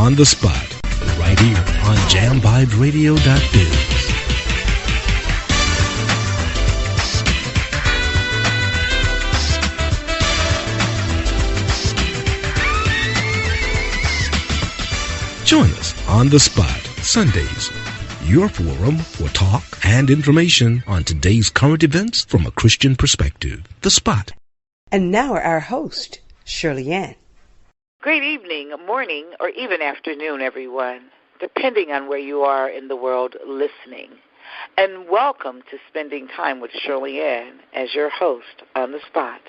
on the spot, right here on jamvibesradio.biz. Join us on the spot Sundays, your forum for talk and information on today's current events from a Christian perspective. The Spot. And now our host, Shirley-Ann. Great evening, morning, or even afternoon, everyone, depending on where you are in the world listening. And welcome to Spending Time with Shirley-Ann as your host on The Spot.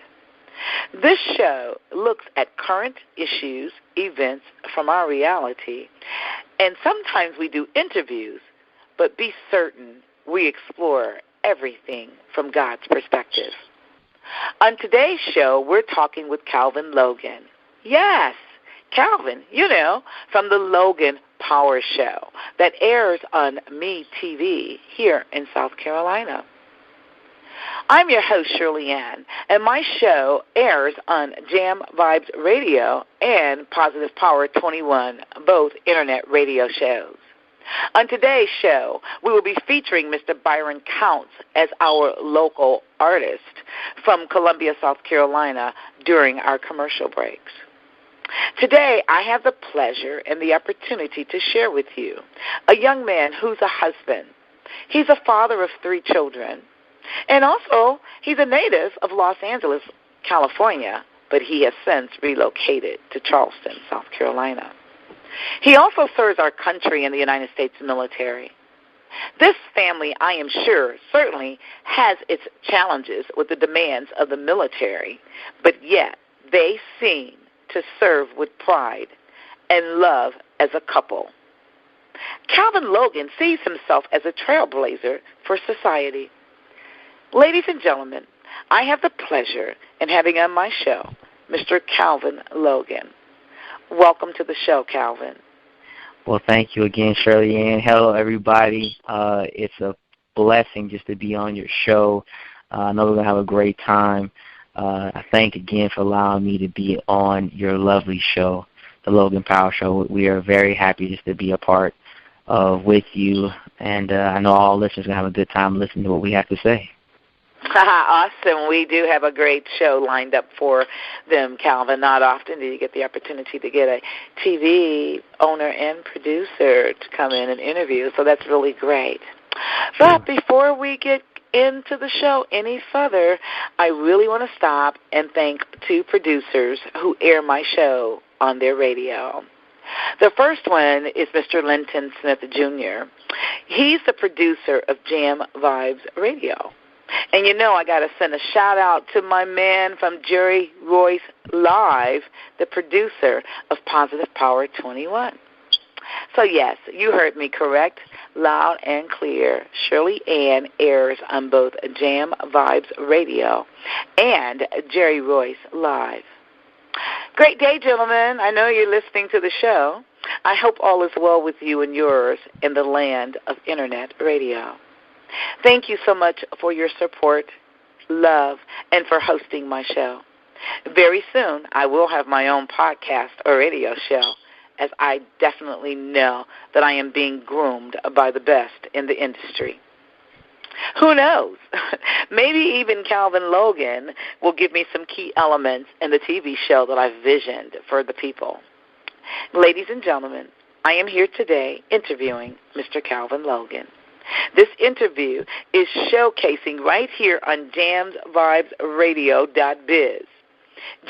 This show looks at current issues, events from our reality, and sometimes we do interviews, but be certain we explore everything from God's perspective. On today's show, we're talking with Calvin Logan. Yes, Calvin, from the Logan Power Show that airs on Me TV here in South Carolina. I'm your host, Shirley-Ann, and my show airs on Jam Vibes Radio and Positive Power 21, both internet radio shows. On today's show, we will be featuring Mr. Byron Counts as our local artist from Columbia, South Carolina during our commercial breaks. Today, I have the pleasure and the opportunity to share with you a young man who's a husband. He's a father of 3 children. And also, he's a native of Los Angeles, California, but he has since relocated to Charleston, South Carolina. He also serves our country in the United States military. This family, I am sure, certainly has its challenges with the demands of the military, but yet they seem to serve with pride and love as a couple. Calvin Logan sees himself as a trailblazer for society. Ladies and gentlemen, I have the pleasure in having on my show Mr. Calvin Logan. Welcome to the show, Calvin. Well, thank you again, Shirley-Ann. Hello, everybody. It's a blessing just to be on your show. I know we're going to have a great time. I thank again for allowing me to be on your lovely show, the Logan Power Show. We are very happy just to be a part of with you, and I know all listeners are going to have a good time listening to what we have to say. Awesome. We do have a great show lined up for them, Calvin. Not often do you get the opportunity to get a TV owner and producer to come in and interview, so that's really great. Sure. But before we get into the show any further, I really want to stop and thank 2 producers who air my show on their radio. The first one is Mr. Linton Smith, Jr. He's the producer of Jam Vibes Radio. And I got to send a shout-out to my man from Jerry Royce Live, the producer of Positive Power 21. So, yes, you heard me correct, loud and clear. Shirley-Ann airs on both Jam Vibes Radio and Jerry Royce Live. Great day, gentlemen. I know you're listening to the show. I hope all is well with you and yours in the land of Internet radio. Thank you so much for your support, love, and for hosting my show. Very soon, I will have my own podcast or radio show, as I definitely know that I am being groomed by the best in the industry. Who knows? Maybe even Calvin Logan will give me some key elements in the TV show that I've visioned for the people. Ladies and gentlemen, I am here today interviewing Mr. Calvin Logan. This interview is showcasing right here on jamsvibesradio.biz.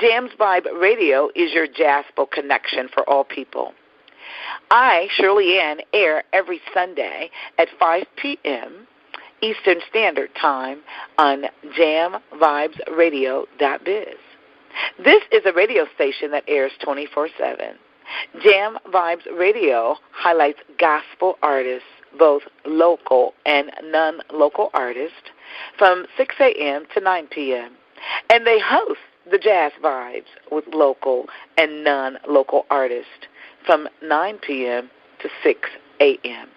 Jams Vibe Radio is your Jasper connection for all people. I, Shirley-Ann, air every Sunday at 5 p.m. Eastern Standard Time on jamvibesradio.biz. This is a radio station that airs 24/7. Jam Vibes Radio highlights gospel artists, both local and non-local artists, from 6 a.m. to 9 p.m. And they host the Jazz Vibes with local and non-local artists from 9 p.m. to 6 a.m.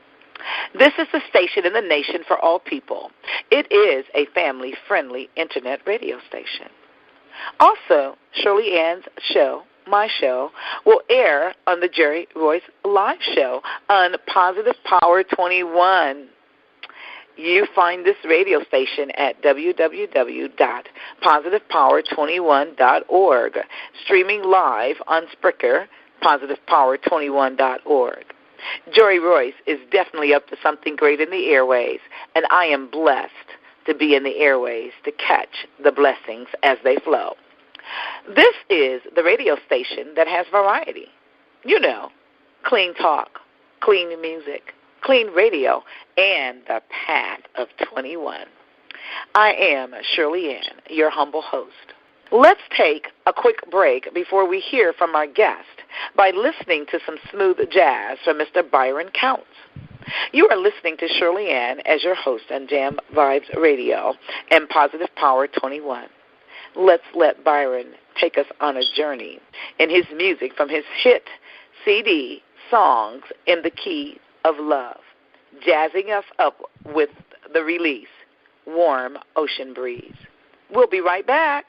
This is the station in the nation for all people. It is a family-friendly internet radio station. Also, Shirley-Ann's show my show, will air on the Jerry Royce Live Show on Positive Power 21. You find this radio station at www.positivepower21.org, streaming live on Spreaker, positivepower21.org. Jerry Royce is definitely up to something great in the airways, and I am blessed to be in the airways to catch the blessings as they flow. This is the radio station that has variety. You know, clean talk, clean music, clean radio, and the path of 21. I am Shirley-Ann, your humble host. Let's take a quick break before we hear from our guest by listening to some smooth jazz from Mr. Byron Counts. You are listening to Shirley-Ann as your host on Jam Vibes Radio and Positive Power 21. Let's let Byron take us on a journey in his music from his hit CD, Songs in the Key of Love, jazzing us up with the release, Warm Ocean Breeze. We'll be right back.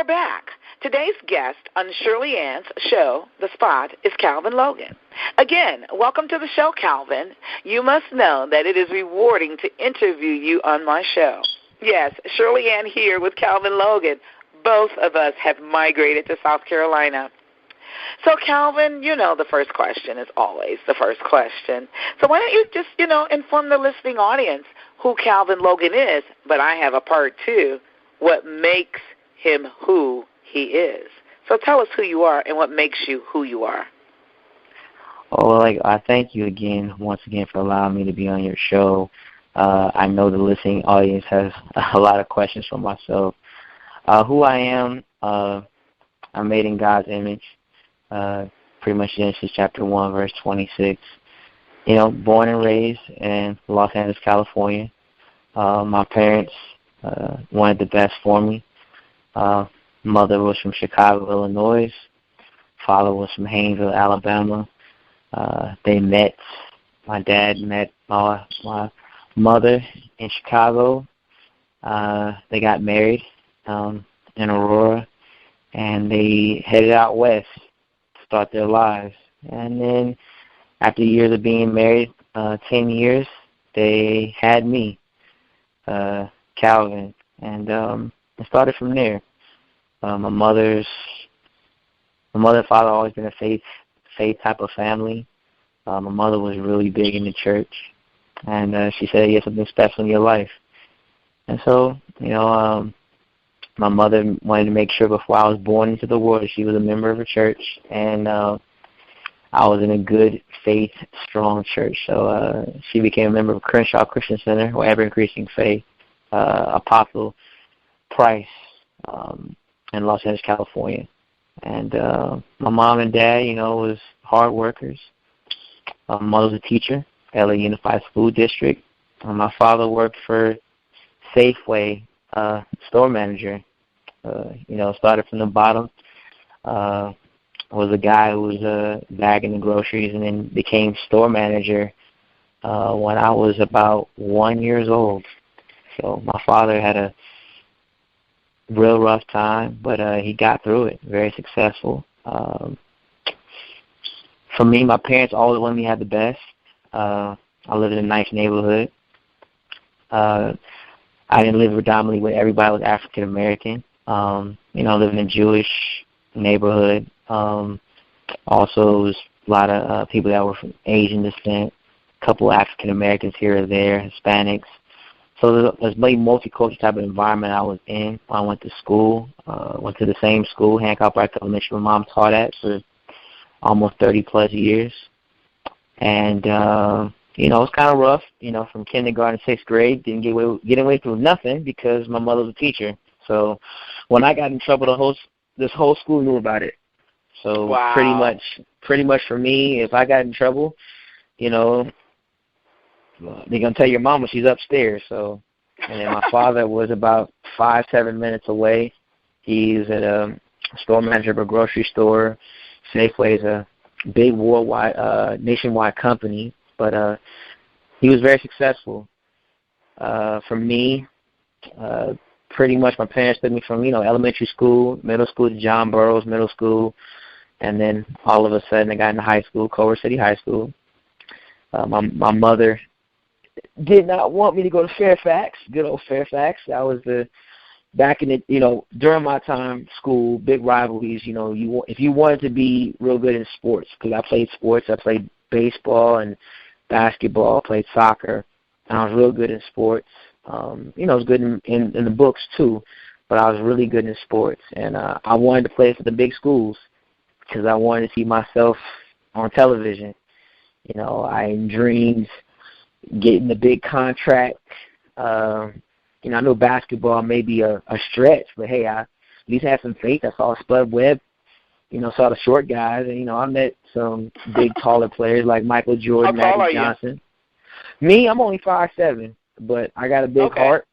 we're back. Today's guest on Shirley Ann's show, The Spot, is Calvin Logan. Again, welcome to the show, Calvin. You must know that it is rewarding to interview you on my show. Yes, Shirley Ann here with Calvin Logan. Both of us have migrated to South Carolina. So, Calvin, you know the first question is always the first question. So why don't you just, inform the listening audience who Calvin Logan is, but I have a part two, what makes him who he is. So tell us who you are and what makes you who you are. Oh, well, I thank you once again, for allowing me to be on your show. I know the listening audience has a lot of questions for myself. Who I am, I'm made in God's image. Pretty much Genesis chapter 1, verse 26. Born and raised in Los Angeles, California. My parents wanted the best for me. Mother was from Chicago, Illinois. Father was from Haynesville, Alabama. My dad met my mother in Chicago. They got married in Aurora, and they headed out west to start their lives. And then after years of being married, 10 years, they had me, Calvin, and it started from there. My mother and father always been a faith type of family. My mother was really big in the church, and she said, "You have something special in your life." And so, my mother wanted to make sure before I was born into the world she was a member of a church, and I was in a good faith, strong church. So she became a member of Crenshaw Christian Center, or Ever Increasing Faith, Apostle Price, in Los Angeles, California. And my mom and dad, was hard workers. My mother was a teacher, LA Unified School District. My father worked for Safeway, store manager. Started from the bottom. Was a guy who was bagging the groceries, and then became store manager when I was about 1 year old. So my father had a real rough time, but he got through it, very successful. For me, my parents always wanted me to have the best. I lived in a nice neighborhood. I didn't live predominantly where everybody was African American. Living in a Jewish neighborhood. Also, it was a lot of people that were from Asian descent, a couple African Americans here or there, Hispanics. So there's a multicultural type of environment I was in when I went to school. Went to the same school, Hancock Black Elementary, my mom taught at for almost 30-plus years. And, it was kind of rough, from kindergarten to 6th grade. Didn't get away through nothing because my mother was a teacher. So when I got in trouble, this whole school knew about it. So wow. pretty much for me, if I got in trouble, they're going to tell your mama she's upstairs. So, and then my father was about 5-7 minutes away. He's at a store manager of a grocery store. Safeway is a big worldwide, nationwide company, but he was very successful. For me, pretty much my parents took me from, elementary school, middle school to John Burroughs Middle School, and then all of a sudden I got into high school, Culver City High School. My mother did not want me to go to Fairfax, good old Fairfax. That was back in the, during my time, school, big rivalries, if you wanted to be real good in sports, because I played sports, I played baseball and basketball, played soccer, and I was real good in sports. I was good in the books too, but I was really good in sports. And I wanted to play for the big schools because I wanted to see myself on television. I dreamed getting the big contract. I know basketball may be a stretch, but hey, I at least had some faith. I saw Spud Webb, saw the short guys, and I met some big taller players like Michael Jordan, Magic Johnson. Me, I'm only 5'7", but I got a big heart.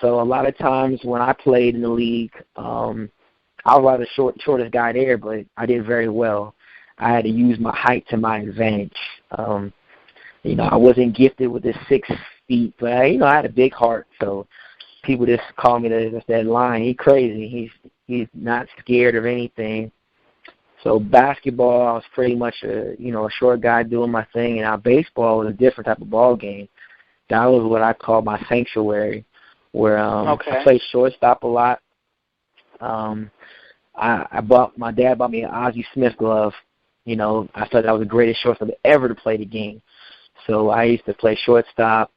So a lot of times when I played in the league, I was the shortest guy there, but I did very well. I had to use my height to my advantage. I wasn't gifted with the 6 feet, but I had a big heart. So people just call me that line. He crazy. He's not scared of anything. So basketball, I was pretty much a short guy doing my thing, and our baseball was a different type of ball game. That was what I call my sanctuary, where I played shortstop a lot. My dad bought me an Ozzie Smith glove. I thought that was the greatest shortstop ever to play the game. So I used to play shortstop,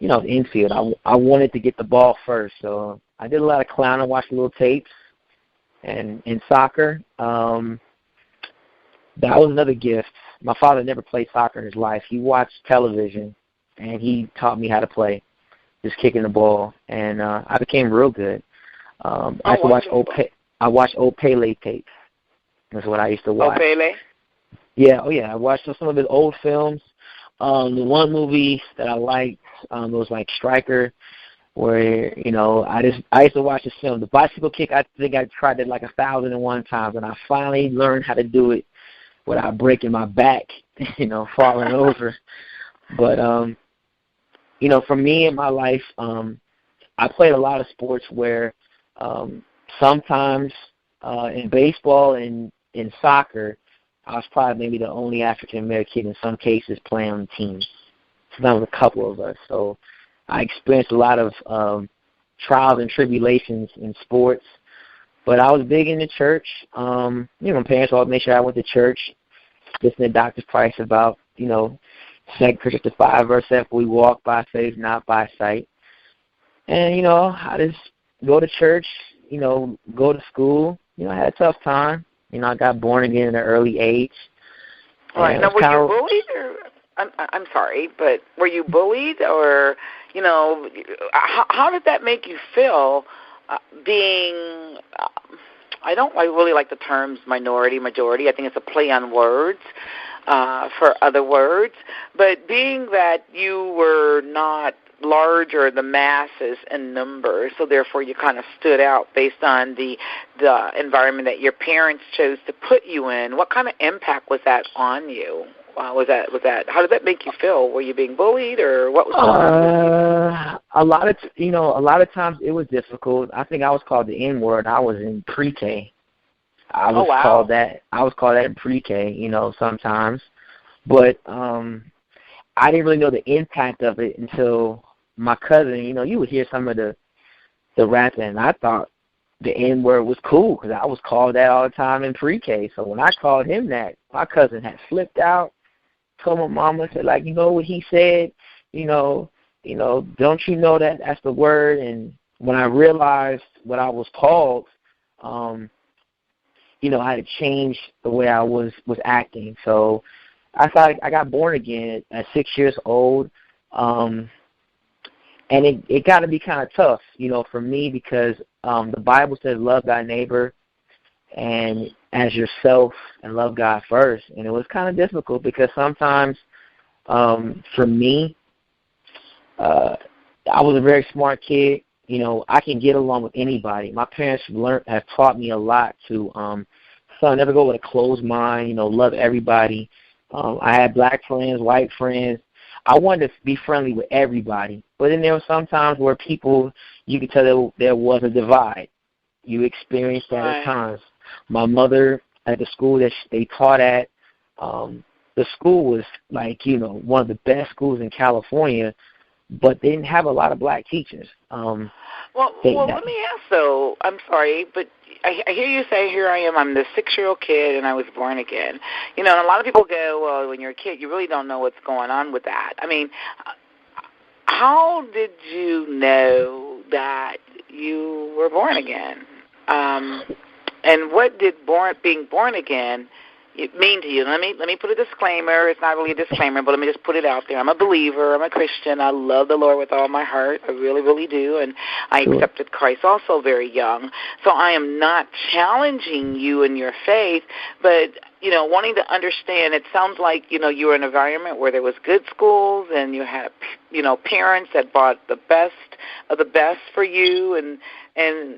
infield. I wanted to get the ball first, so I did a lot of clowning, watching little tapes. And in soccer, that was another gift. My father never played soccer in his life. He watched television, and he taught me how to play, just kicking the ball. And I became real good. I watched old Pele tapes. That's what I used to watch. Oh, Pele? Yeah, I watched some of his old films. The one movie that I liked was like Striker, where I used to watch this film. The bicycle kick, I think I tried it like 1,001 times, and I finally learned how to do it without breaking my back, falling over. But for me in my life, I played a lot of sports where sometimes in baseball and in soccer, I was probably maybe the only African-American in some cases playing on the team. So that was a couple of us. So I experienced a lot of trials and tribulations in sports. But I was big in the church. My parents always made sure I went to church, listening to Dr. Price about, 2 Corinthians 5, verse 7, we walk by faith, not by sight. And, I just go to church, go to school. I had a tough time. I got born again at an early age. All right. Now, were you bullied? Or I'm sorry, but were you bullied? Or, how did that make you feel being I really like the terms minority, majority. I think it's a play on words for other words. But being that you were not larger the masses in numbers, so therefore you kind of stood out based on the environment that your parents chose to put you in. What kind of impact was that on you? Was that? How did that make you feel? Were you being bullied, or what was going on? A lot of times it was difficult. I think I was called the N-word. I was in pre-K. I was called that in pre-K. Sometimes, but I didn't really know the impact of it until my cousin. You would hear some of the rapping, and I thought the N-word was cool because I was called that all the time in pre-K. So when I called him that, my cousin had flipped out. Told my mama, said, like, what he said, don't you know that's the word? And when I realized what I was called, I had to change the way I was acting. So I thought I got born again at 6 years old, and it got to be kind of tough, for me because the Bible says love thy neighbor and as yourself and love God first. And it was kind of difficult because sometimes for me, I was a very smart kid. I can get along with anybody. My parents have taught me a lot to son, never go with a closed mind, love everybody. I had black friends, white friends. I wanted to be friendly with everybody. But then there were some times where people, you could tell there was a divide. You experienced that at times. My mother, at the school that they taught at, the school was like, one of the best schools in California, but they didn't have a lot of black teachers. Well, let me ask, though. I'm sorry, but I hear you say, here I am, I'm the 6-year-old kid, and I was born again. And a lot of people go, well, when you're a kid, you really don't know what's going on with that. I mean, how did you know that you were born again? And what did being born again mean to you? Let me put a disclaimer. It's not really a disclaimer, but let me just put it out there. I'm a believer. I'm a Christian. I love the Lord with all my heart. I really, really do. And I accepted Christ also very young. So I am not challenging you in your faith, but, wanting to understand, it sounds like, you were in an environment where there was good schools and you had, parents that bought the best of the best for you and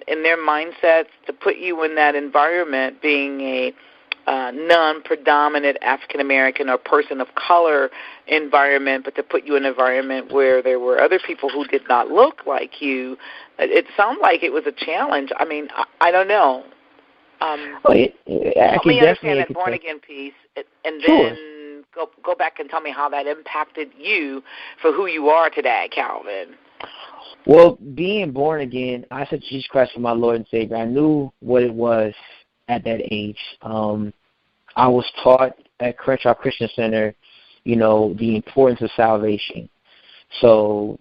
their mindsets to put you in that environment being a non-predominant African-American or person of color environment, but to put you in an environment where there were other people who did not look like you. It sounded like it was a challenge. I mean, I don't know. Help me understand that born-again piece, and then go back and tell me how that impacted you for who you are today, Calvin. Well, being born again, I said Jesus Christ for my Lord and Savior. I knew what it was at that age. I was taught at Crenshaw Christian Center, the importance of salvation. So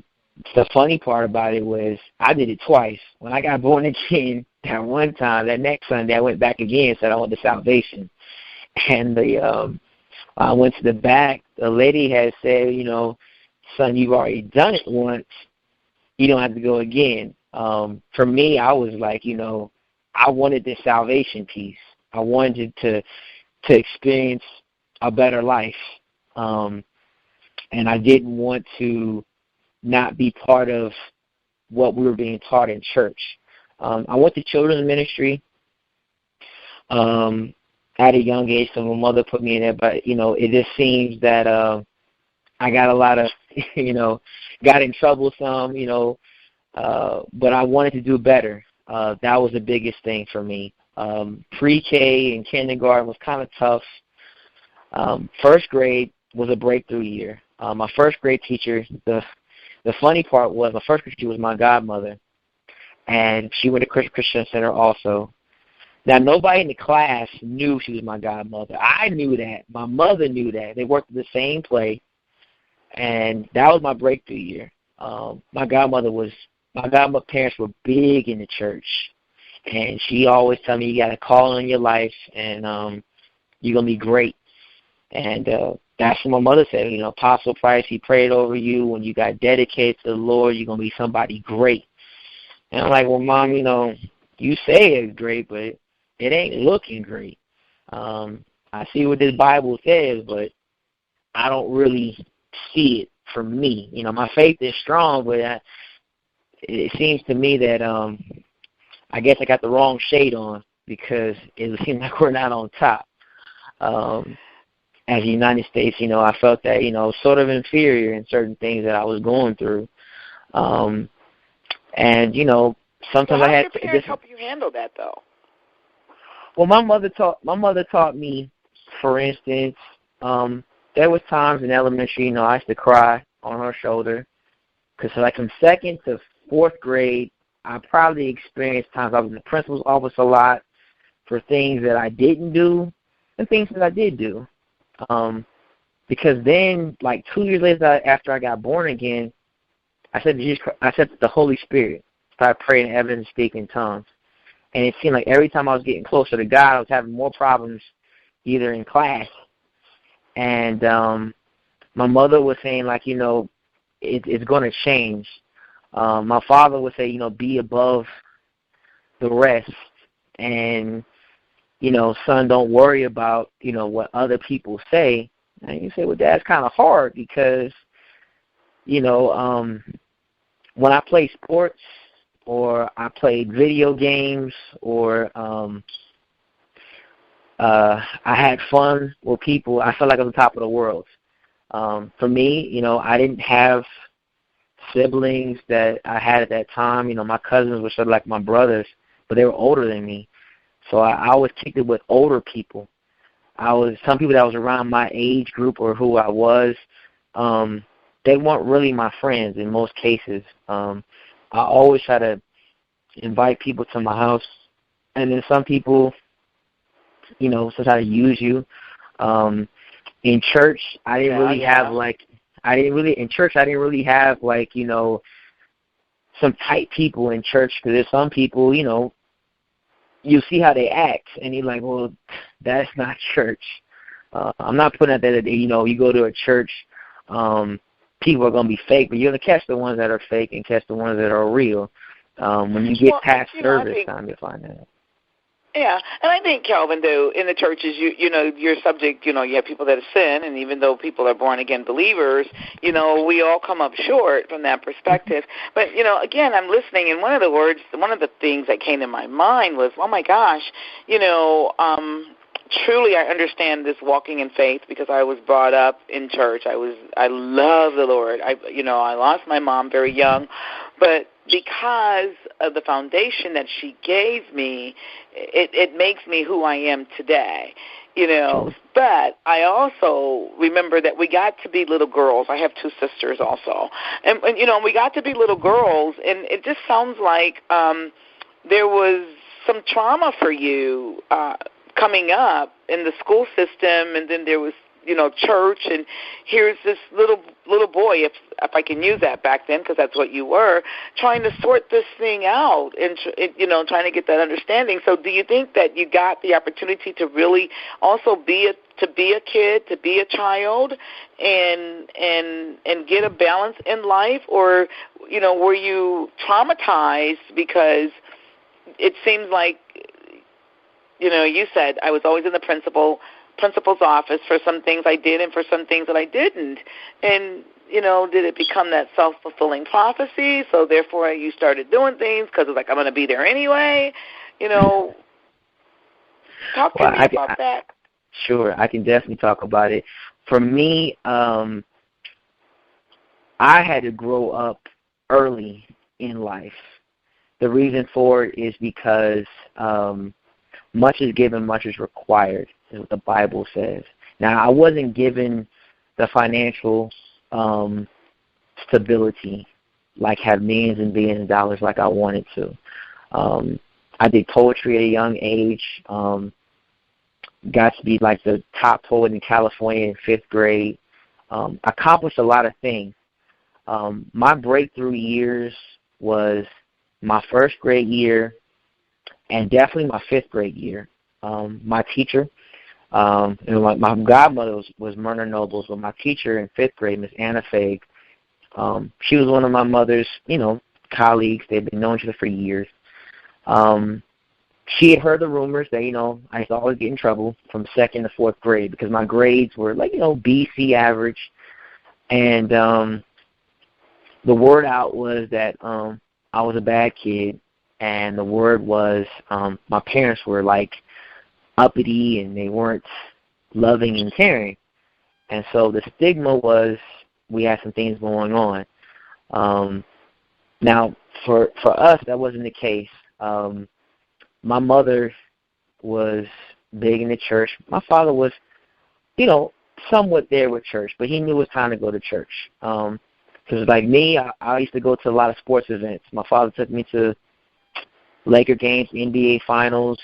the funny part about it was I did it twice. When I got born again that one time, that next Sunday I went back again and said I want the salvation. And I went to the back. The lady had said, son, you've already done it once. You don't have to go again. For me, I was like, I wanted this salvation piece. I wanted to experience a better life. And I didn't want to not be part of what we were being taught in church. I went to children's ministry at a young age, so my mother put me in there. But, it just seems that I got a lot of, got in trouble some, but I wanted to do better. That was the biggest thing for me. Pre-K and kindergarten was kind of tough. First grade was a breakthrough year. My first grade teacher, the funny part was my first grade teacher was my godmother, and she went to Christian Center also. Now, nobody in the class knew she was my godmother. I knew that. My mother knew that. They worked in the same place, and that was my breakthrough year. My godmother's parents were big in the church, and she always told me, you got a call on your life, and you're going to be great. And that's what my mother said. Apostle Price, he prayed over you. When you got dedicated to the Lord, you're going to be somebody great. And I'm like, well, Mom, you say it's great, but it ain't looking great. I see what this Bible says, but I don't really see it for me. My faith is strong, but it seems to me that I guess I got the wrong shade on, because it seems like we're not on top. As the United States, I felt that, sort of inferior in certain things that I was going through. And, sometimes I had to... How did your parents help you handle that, though? Well, my mother taught me, for instance, there was times in elementary, I used to cry on her shoulder, because like from second to fourth grade, I probably experienced times I was in the principal's office a lot for things that I didn't do and things that I did do. Because then, like 2 years later after I got born again, I said to the Holy Spirit, started praying in heaven and speaking in tongues. And it seemed like every time I was getting closer to God, I was having more problems either in class. And my mother was saying, like, it's going to change. My father would say, be above the rest. And, son, don't worry about, what other people say. And you say, well, that's kind of hard because, when I play sports or I played video games or I had fun with people, I felt like I was on top of the world. For me, I didn't have siblings that I had at that time. My cousins were sort of like my brothers, but they were older than me. So I always kicked it with older people. Some people that was around my age group or who I was, they weren't really my friends in most cases. I always try to invite people to my house, and then some people, sometimes try to use you. In church, I didn't really have some tight people in church, because there's some people, you see how they act, and you're like, well, that's not church. I'm not putting out that, you go to a church, people are going to be fake, but you're going to catch the ones that are fake and catch the ones that are real. When you get past service time, you'll find that. Yeah, and I think, Calvin, though, in the churches, you're subject, you have people that sin, and even though people are born-again believers, we all come up short from that perspective. But, again, I'm listening, and one of the things that came to my mind was, oh, my gosh, truly I understand this walking in faith because I was brought up in church. I love the Lord. I lost my mom very young, but because of the foundation that she gave me, it makes me who I am today, you know. But I also remember that we got to be little girls. I have two sisters also. And you know, we got to be little girls, and it just sounds like there was some trauma for you coming up in the school system, and then there was, you know, church, and here's this little boy, if I can use that back then, because that's what you were, trying to sort this thing out, and you know, trying to get that understanding. So, do you think that you got the opportunity to really also be a kid, to be a child, and get a balance in life, or, you know, were you traumatized because it seems like, you know, you said I was always in the principal's office for some things I did and for some things that I didn't. And, you know, did it become that self-fulfilling prophecy? So therefore you started doing things because it's like, I'm going to be there anyway. You know, talk to me about that. Sure, I can definitely talk about it. For me, I had to grow up early in life. The reason for it is because much is given, much is required, is what the Bible says. Now, I wasn't given the financial stability, like have millions and billions of dollars like I wanted to. I did poetry at a young age, got to be like the top poet in California in 5th grade, accomplished a lot of things. My breakthrough years was my 1st grade year and definitely my 5th grade year. My teacher, and my godmother was Myrna Nobles, but my teacher in 5th grade, Miss Anna Faig, she was one of my mother's, you know, colleagues. They'd been known each other for years. She had heard the rumors that, you know, I used to always get in trouble from 2nd to 4th grade because my grades were like, you know, B, C average. And the word out was that I was a bad kid, and the word was my parents were like uppity and they weren't loving and caring. And so the stigma was we had some things going on. Now, for us, that wasn't the case. My mother was big in the church. My father was, you know, somewhat there with church, but he knew it was time to go to church. Because like me, I used to go to a lot of sports events. My father took me to Laker games, NBA finals,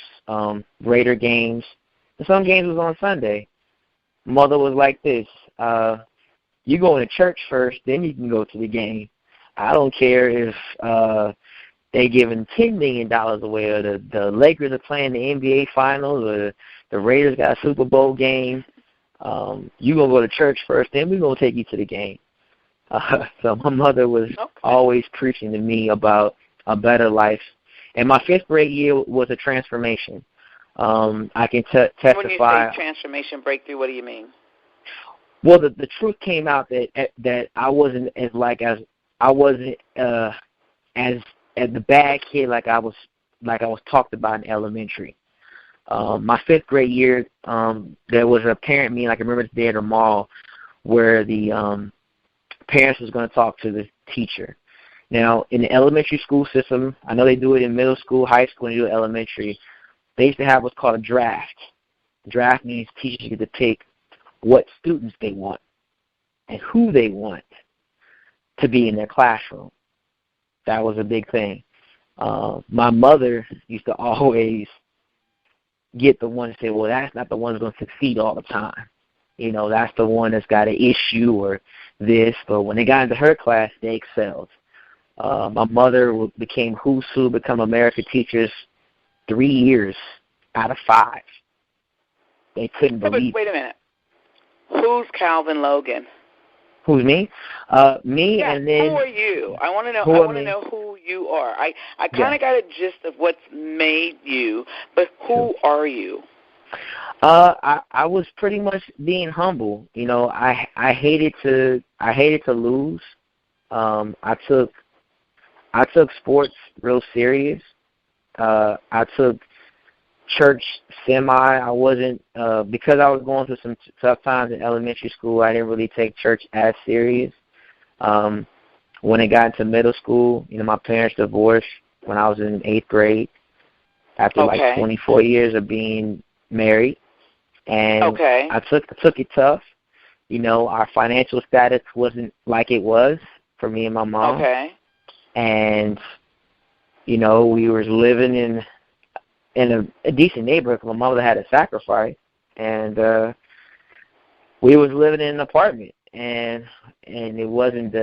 Raider games. And some games was on Sunday. Mother was like this, you go to church first, then you can go to the game. I don't care if they giving $10 million away, or the Lakers are playing the NBA finals, or the Raiders got a Super Bowl game. You going to go to church first, then we're going to take you to the game. So my mother was always preaching to me about a better life. And my 5th grade year was a transformation. I can testify. When you say transformation, breakthrough, what do you mean? Well, the truth came out that I wasn't as the bad kid like I was talked about in elementary. My 5th grade year, there was a parent meeting, I can remember the day at the mall, where the parents was going to talk to the teacher. Now, in the elementary school system, I know they do it in middle school, high school, and they do it elementary. They used to have what's called a draft. Draft means teachers get to pick what students they want and who they want to be in their classroom. That was a big thing. My mother used to always get the one to say, well, that's not the one that's going to succeed all the time. You know, that's the one that's got an issue or this. But when they got into her class, they excelled. My mother became who's who, become American teachers 3 years out of 5. They couldn't believe it. Wait a minute. Who's Calvin Logan? Who's me? Me, yeah, and then who are you? I want to know. I want to know who you are. I kind of got a gist of what's made you, but who are you? I was pretty much being humble. You know, I hated to lose. I took sports real serious. I took church semi. I wasn't because I was going through some tough times in elementary school. I didn't really take church as serious. When it got into middle school, my parents divorced when I was in 8th grade after like 24 years of being married. And I took it tough. Our financial status wasn't like it was for me and my mom. And, we were living in a decent neighborhood. My mother had a sacrifice. And we was living in an apartment. And it wasn't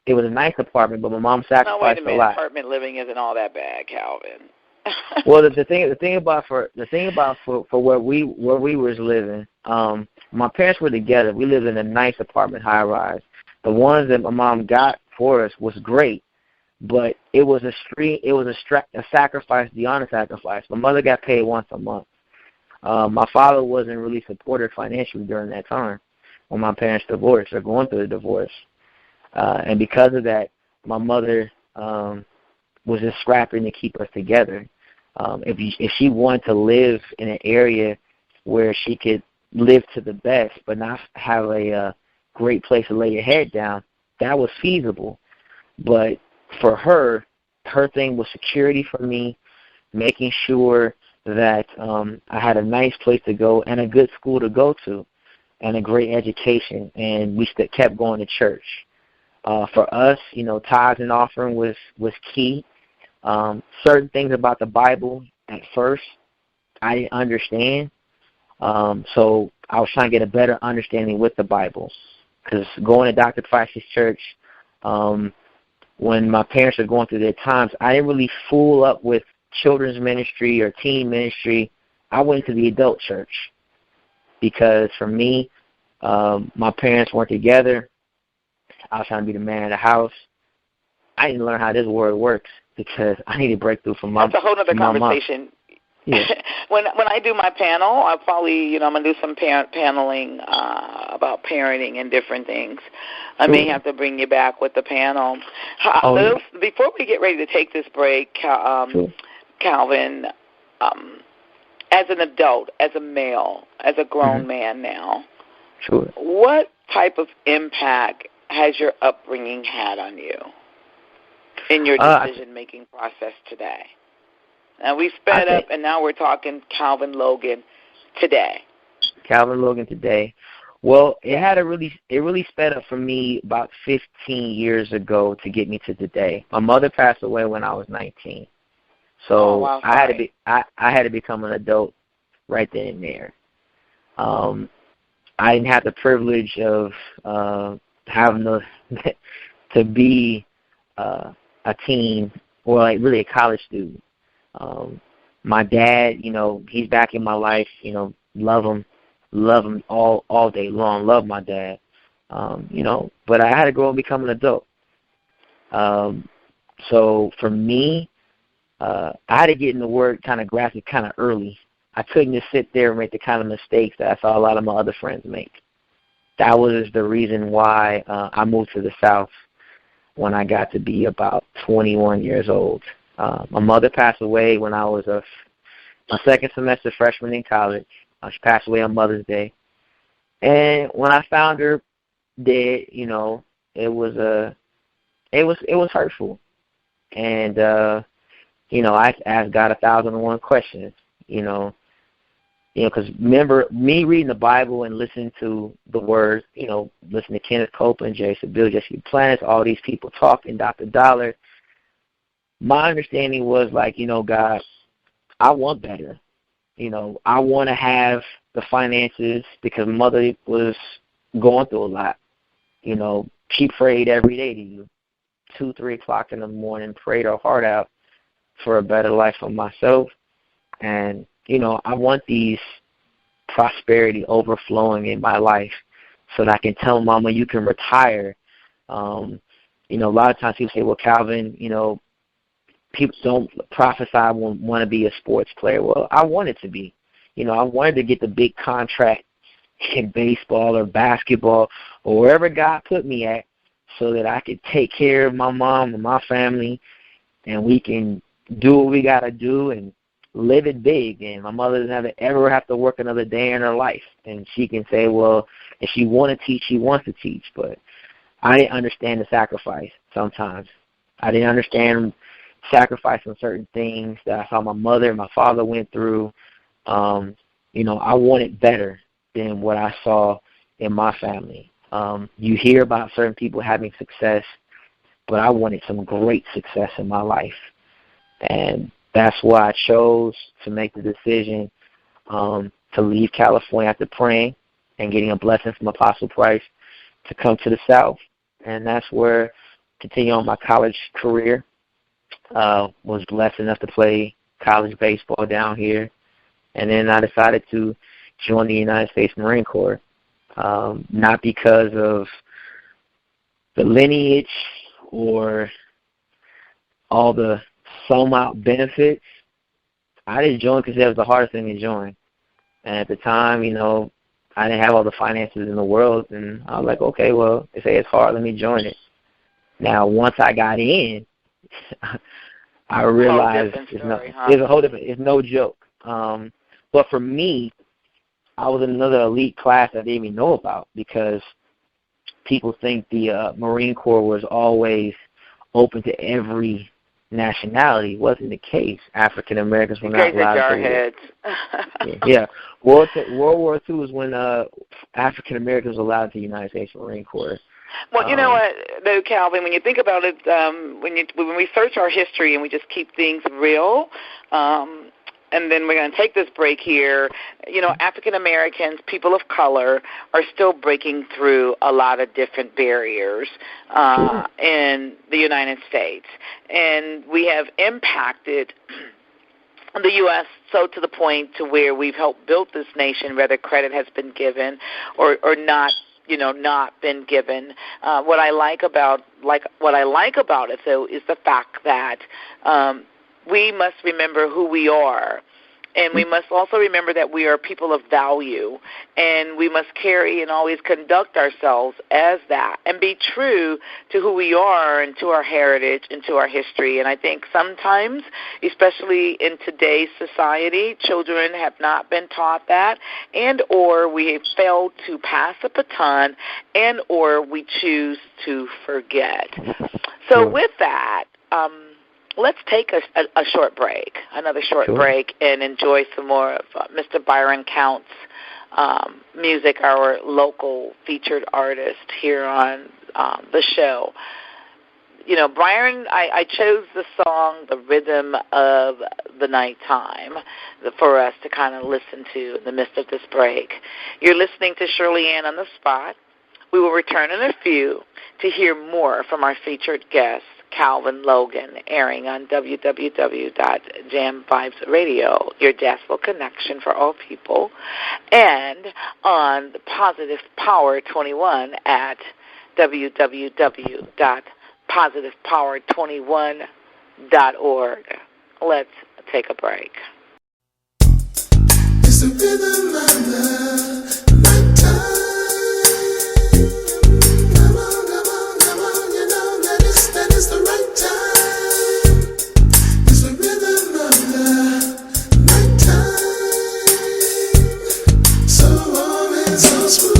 it was a nice apartment, but my mom sacrificed a lot. Apartment living isn't all that bad, Calvin. Well, the thing about where we was living, my parents were together. We lived in a nice apartment, high rise. The ones that my mom got for us was great, but it was a sacrifice beyond a sacrifice. My mother got paid once a month. My father wasn't really supported financially during that time when my parents divorced or going through the divorce. And because of that, my mother was just scrapping to keep us together. If she wanted to live in an area where she could live to the best but not have a great place to lay your head down, that was feasible. But for her thing was security for me, making sure that I had a nice place to go and a good school to go to and a great education, and we kept going to church. For us, tithes and offering was key. Certain things about the Bible at first I didn't understand, so I was trying to get a better understanding with the Bible. Because going to Dr. Price's church, when my parents were going through their times, I didn't really fool up with children's ministry or teen ministry. I went to the adult church because for me, my parents weren't together. I was trying to be the man of the house. I didn't learn how this world works because I need a breakthrough from my mom. That's a whole other conversation. Yeah. When I do my panel, I'll probably, I'm going to do some paneling about parenting and different things. I may have to bring you back with the panel. Before we get ready to take this break, Calvin, as an adult, as a male, as a grown man now, what type of impact has your upbringing had on you in your decision-making process today? And we sped up, and now we're talking Calvin Logan today. Calvin Logan today. Well, it really sped up for me about 15 years ago to get me to today. My mother passed away when I was 19, so I had to become an adult right then and there. I didn't have the privilege of having to be a teen or like really a college student. My dad, he's back in my life, love him all day long, love my dad, but I had to grow and become an adult. So for me, I had to get into work kind of graphic kind of early. I couldn't just sit there and make the kind of mistakes that I saw a lot of my other friends make. That was the reason why I moved to the South when I got to be about 21 years old. My mother passed away when I was my second semester freshman in college. She passed away on Mother's Day. And when I found her dead, it was hurtful. And I asked God 1,001 questions, because remember me reading the Bible and listening to the words, listening to Kenneth Copeland, Jason Bill, Jesse Plannis, all these people talking, Dr. Dollar. My understanding was like, God, I want better. I want to have the finances because Mother was going through a lot. She prayed every day to you, 2, 3 o'clock in the morning, prayed her heart out for a better life for myself. And, I want these prosperity overflowing in my life so that I can tell Mama you can retire. A lot of times people say, well, Calvin, people don't prophesy want to be a sports player. Well, I wanted to be. I wanted to get the big contract in baseball or basketball or wherever God put me at so that I could take care of my mom and my family and we can do what we got to do and live it big. And my mother doesn't ever have to work another day in her life. And she can say, well, if she want to teach, she wants to teach. But I didn't understand the sacrifice. sometimes. I didn't understand sacrificing certain things that I saw my mother and my father went through. I wanted better than what I saw in my family. You hear about certain people having success, but I wanted some great success in my life. And that's why I chose to make the decision to leave California after praying and getting a blessing from Apostle Price to come to the South. And that's where continue on my college career. Was blessed enough to play college baseball down here. And then I decided to join the United States Marine Corps, not because of the lineage or all the sum-out benefits. I didn't join because it was the hardest thing to join. And at the time, I didn't have all the finances in the world, and I was like, okay, well, they say it's hard, let me join it. Now, once I got in, I realized it's a whole different, it's no joke. But for me, I was in another elite class I didn't even know about, because people think the Marine Corps was always open to every nationality. It wasn't the case. African Americans were not allowed to. Yeah. World War II was when African Americans were allowed to the United States Marine Corps. Well, you know what, though, Calvin, when you think about it, when we search our history and we just keep things real, and then we're going to take this break here, African Americans, people of color, are still breaking through a lot of different barriers in the United States. And we have impacted the U.S. so to the point to where we've helped build this nation, whether credit has been given or not. Not been given. What I like about it, though, is the fact that we must remember who we are, and we must also remember that we are people of value, and we must carry and always conduct ourselves as that, and be true to who we are and to our heritage and to our history. And I think sometimes, especially in today's society, children have not been taught that, and or we have failed to pass the baton, and or we choose to forget. So with that, let's take a short break, another short break, and enjoy some more of Mr. Byron Count's music, our local featured artist here on the show. Byron, I chose the song, The Rhythm of the Nighttime, for us to kind of listen to in the midst of this break. You're listening to Shirley-Ann on the Spot. We will return in a few to hear more from our featured guest, Calvin Logan, airing on www.Jam Vibes Radio, your gospel connection for all people, and on Positive Power 21 at www.positivepower21.org. Let's take a break. It's the rhythm of the nighttime. It's the right time. It's the rhythm of the nighttime. So warm and so smooth.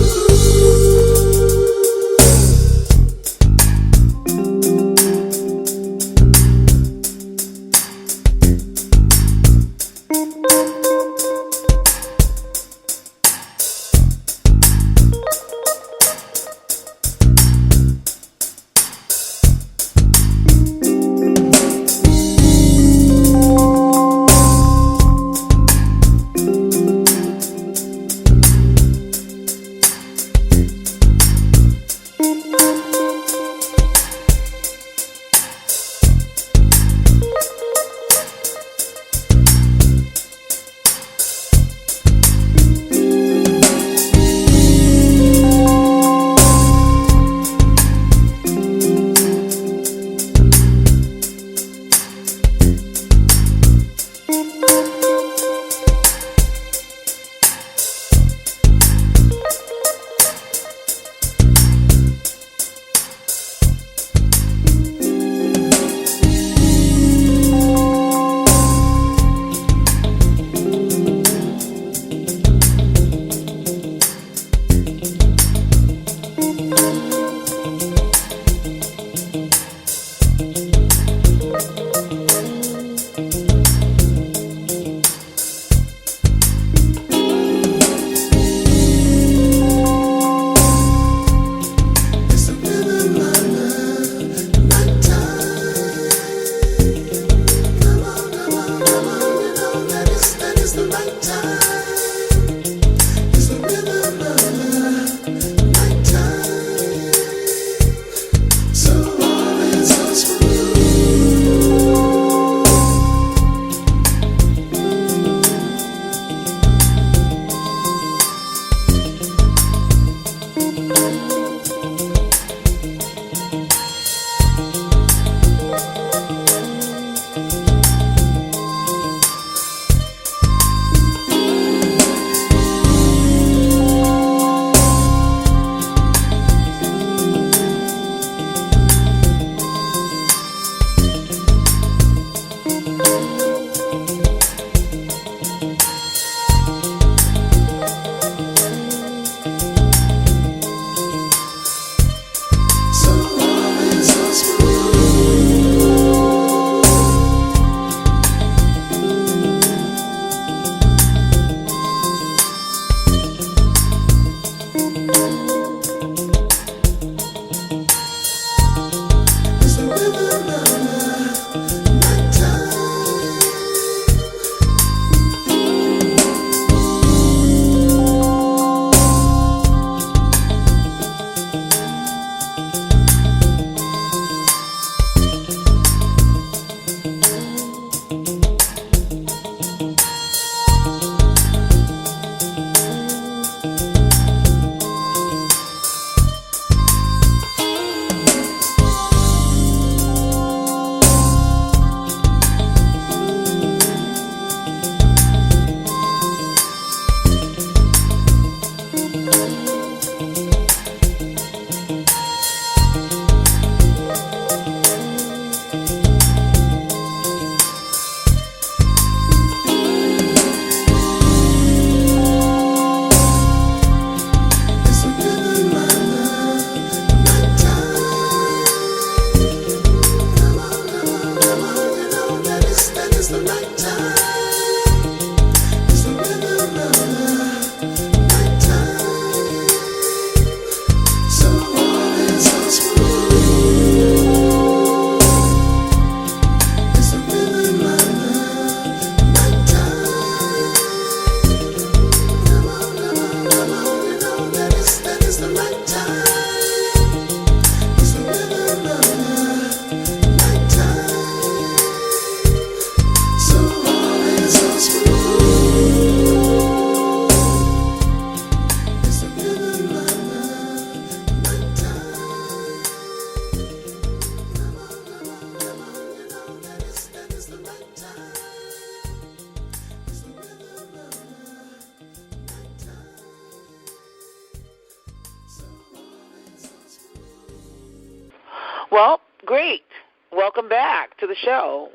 Well, great. Welcome back to the show.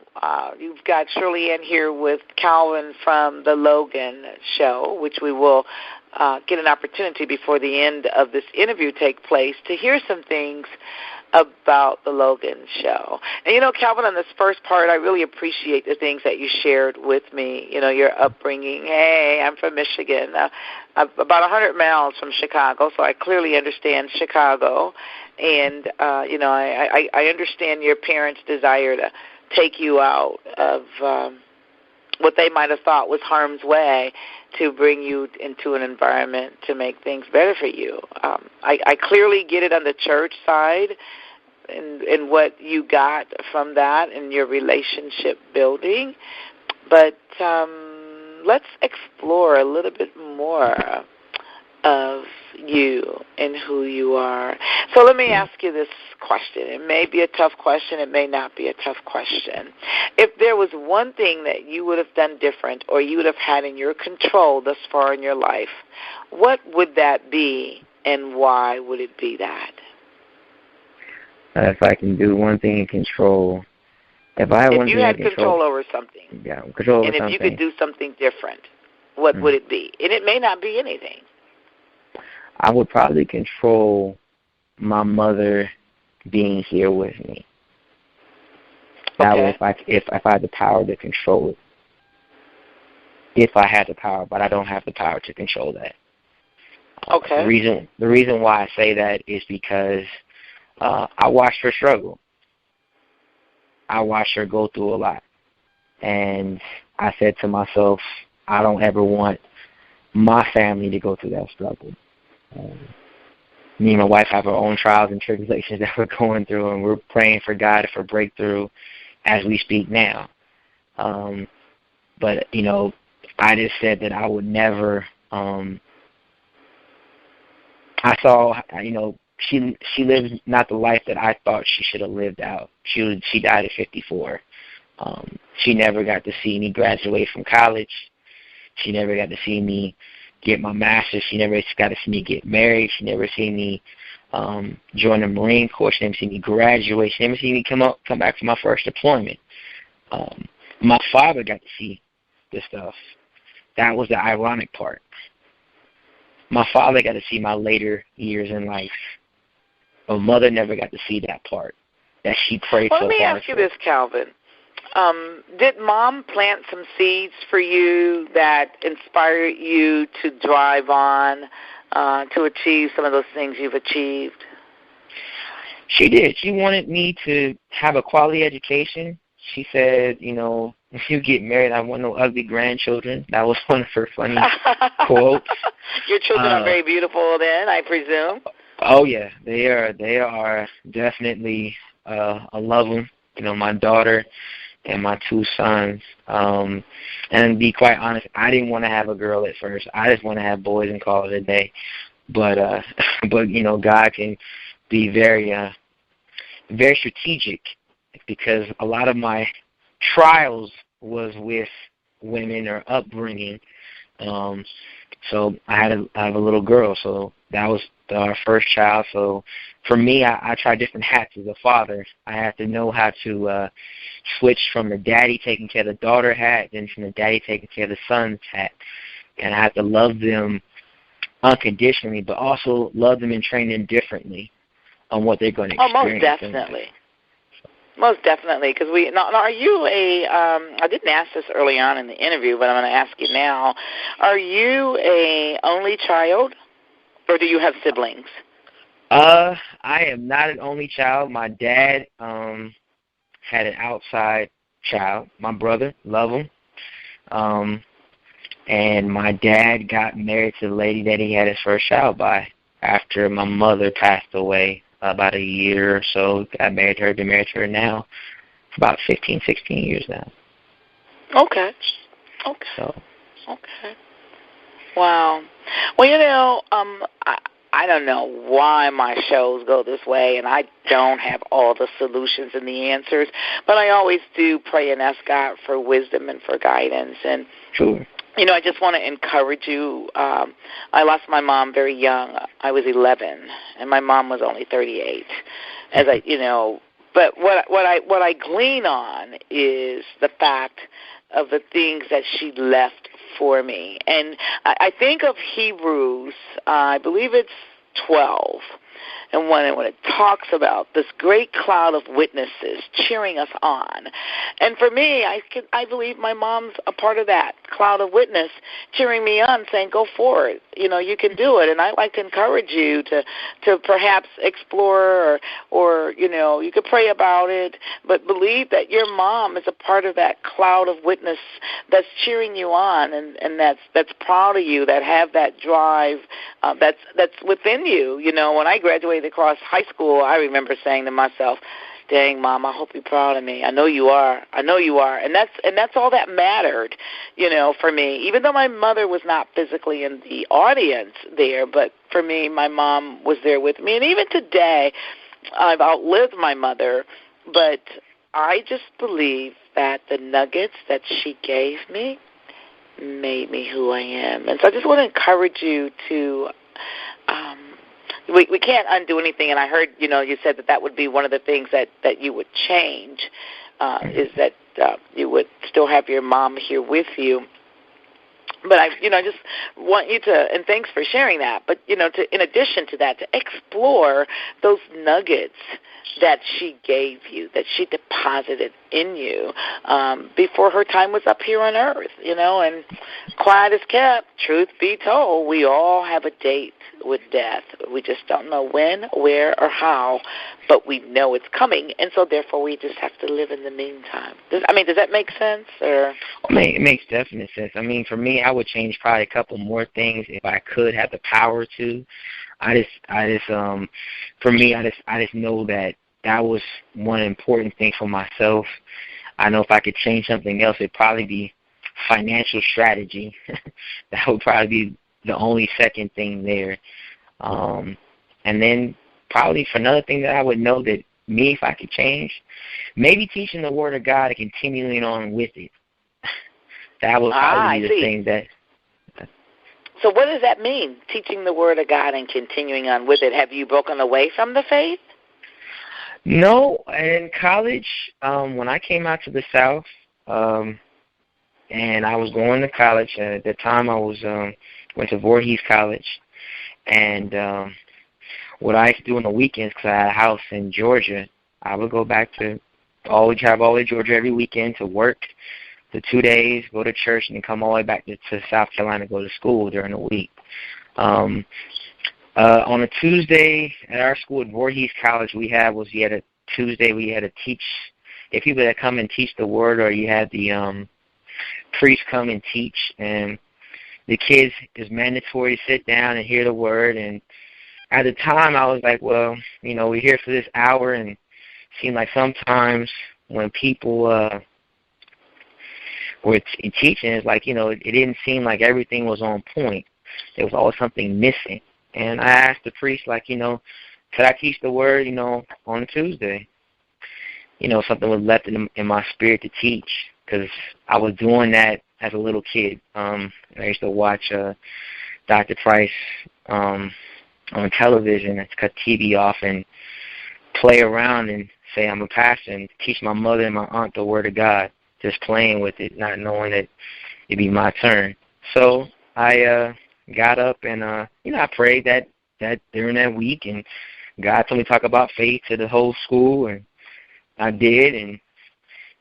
You've got Shirley-Ann here with Calvin from the Logan show, which we will get an opportunity before the end of this interview take place to hear some things about the Logan show. And, Calvin, on this first part, I really appreciate the things that you shared with me, your upbringing. Hey, I'm from Michigan. I'm about 100 miles from Chicago, so I clearly understand Chicago. And, I understand your parents' desire to take you out of what they might have thought was harm's way to bring you into an environment to make things better for you. I clearly get it on the church side and what you got from that and your relationship building. But let's explore a little bit more of you and who you are. So let me ask you this question. It may be a tough question. It may not be a tough question. If there was one thing that you would have done different or you would have had in your control thus far in your life, what would that be and why would it be that? If I can do one thing in control, if you had control over something, control over something, and if you could do something different, what would it be? And it may not be anything. I would probably control my mother being here with me. That way, if I had the power to control it. If I had the power, but I don't have the power to control that. Okay. The reason why I say that is because I watched her struggle. I watched her go through a lot. And I said to myself, I don't ever want my family to go through that struggle. Me and my wife have our own trials and tribulations that we're going through, and we're praying for God for breakthrough as we speak now. But, I just said that I would never, I saw, she lived not the life that I thought she should have lived out. She died at 54. She never got to see me graduate from college. She never got to see me get my master's. She never got to see me get married. She never seen me join the Marine Corps. She never seen me graduate. She never seen me come back from my first deployment. My father got to see this stuff. That was the ironic part. My father got to see my later years in life. My mother never got to see that part that she prayed so hard for. Let me ask you this, Calvin. Did Mom plant some seeds for you that inspired you to drive on to achieve some of those things you've achieved? She did. She wanted me to have a quality education. She said, if you get married, I want no ugly grandchildren. That was one of her funny quotes. Your children are very beautiful then, I presume. Oh, yeah. They are definitely, I love them. My daughter and my two sons. And to be quite honest, I didn't want to have a girl at first. I just want to have boys and call it a day. But God can be very, very strategic, because a lot of my trials was with women or upbringing. So I have a little girl. So that was our first child. So for me, I tried different hats as a father. I had to know how to switch from the daddy taking care of the daughter hat, then from the daddy taking care of the son's hat. And I had to love them unconditionally, but also love them and train them differently on what they're going to experience. Oh, most definitely. Most definitely, because now are you I didn't ask this early on in the interview, but I'm going to ask you now. Are you a only child, or do you have siblings? I am not an only child. My dad had an outside child, my brother, love him. And my dad got married to the lady that he had his first child by after my mother passed away. About a year or so, got married to her, been married to her now for about 15, 16 years now. Okay. Wow. Well, I don't know why my shows go this way, and I don't have all the solutions and the answers, but I always do pray and ask God for wisdom and for guidance. And sure. I just want to encourage you. I lost my mom very young. I was 11, and my mom was only 38. as I, but what I glean on is the fact of the things that she left for me. And I think of Hebrews, I believe it's 12, and when it talks about this great cloud of witnesses cheering us on. And for me, I believe my mom's a part of that cloud of witness cheering me on, saying, go for it. You can do it. And I'd like to encourage you to perhaps explore or you could pray about it, but believe that your mom is a part of that cloud of witness that's cheering you on and that's proud of you, that have that drive that's within you. When I graduated across high school, I remember saying to myself, dang, Mom, I hope you're proud of me. I know you are. And that's all that mattered, for me. Even though my mother was not physically in the audience there, but for me, my mom was there with me. And even today, I've outlived my mother, but I just believe that the nuggets that she gave me made me who I am. And so I just want to encourage you to we can't undo anything, and I heard, you said that would be one of the things that you would change, is that you would still have your mom here with you. But I just want you to, and thanks for sharing that, but, in addition to that, to explore those nuggets that she gave you, that she deposited in you before her time was up here on earth, and quiet is kept, truth be told, we all have a date with death. We just don't know when, where, or how, but we know it's coming, and so therefore we just have to live in the meantime. Does that make sense? Or It makes definite sense. For me, I would change probably a couple more things if I could have the power to. For me, I just know that was one important thing for myself. I know if I could change something else, it'd probably be financial strategy. That would probably be the only second thing there. And then probably for another thing that I would know that me, if I could change, maybe teaching the Word of God and continuing on with it. That would probably be the thing that... So what does that mean, teaching the Word of God and continuing on with it? Have you broken away from the faith? No. In college, when I came out to the South, and I was going to college, at the time I was went to Voorhees College, and what I used to do on the weekends, because I had a house in Georgia, I would go back to travel all the way to Georgia every weekend to work for 2 days, go to church, and then come all the way back to South Carolina to go to school during the week. On a Tuesday at our school at Voorhees College, we had a Tuesday we had to teach, if people that come and teach the Word, or you had the priest come and teach, and the kids, is mandatory to sit down and hear the Word. And at the time, I was like, well, we're here for this hour, and it seemed like sometimes when people were teaching, it's like, it didn't seem like everything was on point. There was always something missing. And I asked the priest, like, could I teach the Word, on Tuesday? Something was left in my spirit to teach, because I was doing that as a little kid. I used to watch Dr. Price on television. I'd cut TV off and play around and say I'm a pastor and teach my mother and my aunt the Word of God, just playing with it, not knowing that it'd be my turn. So I got up and, I prayed that during that week, and God told me to talk about faith to the whole school, and I did, and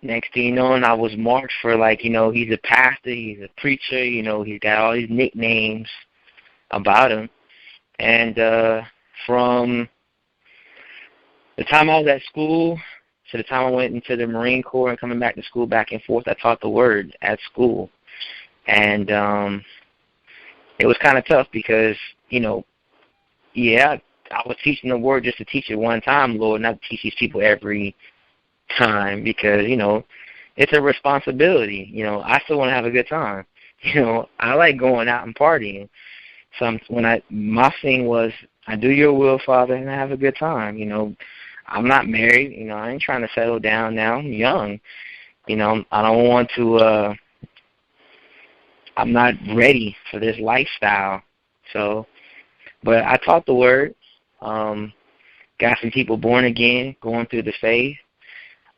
next thing you know, and I was marked for, like, he's a pastor, he's a preacher, he's got all these nicknames about him. And from the time I was at school to the time I went into the Marine Corps and coming back to school back and forth, I taught the Word at school. And it was kind of tough because, I was teaching the Word just to teach it one time, Lord, not to teach these people every time, because, it's a responsibility. I still want to have a good time. I like going out and partying. So my thing was, I do your will, Father, and I have a good time. I'm not married. I ain't trying to settle down now. I'm young. I don't want to, I'm not ready for this lifestyle. So, but I taught the Word. got some people born again, going through the faith.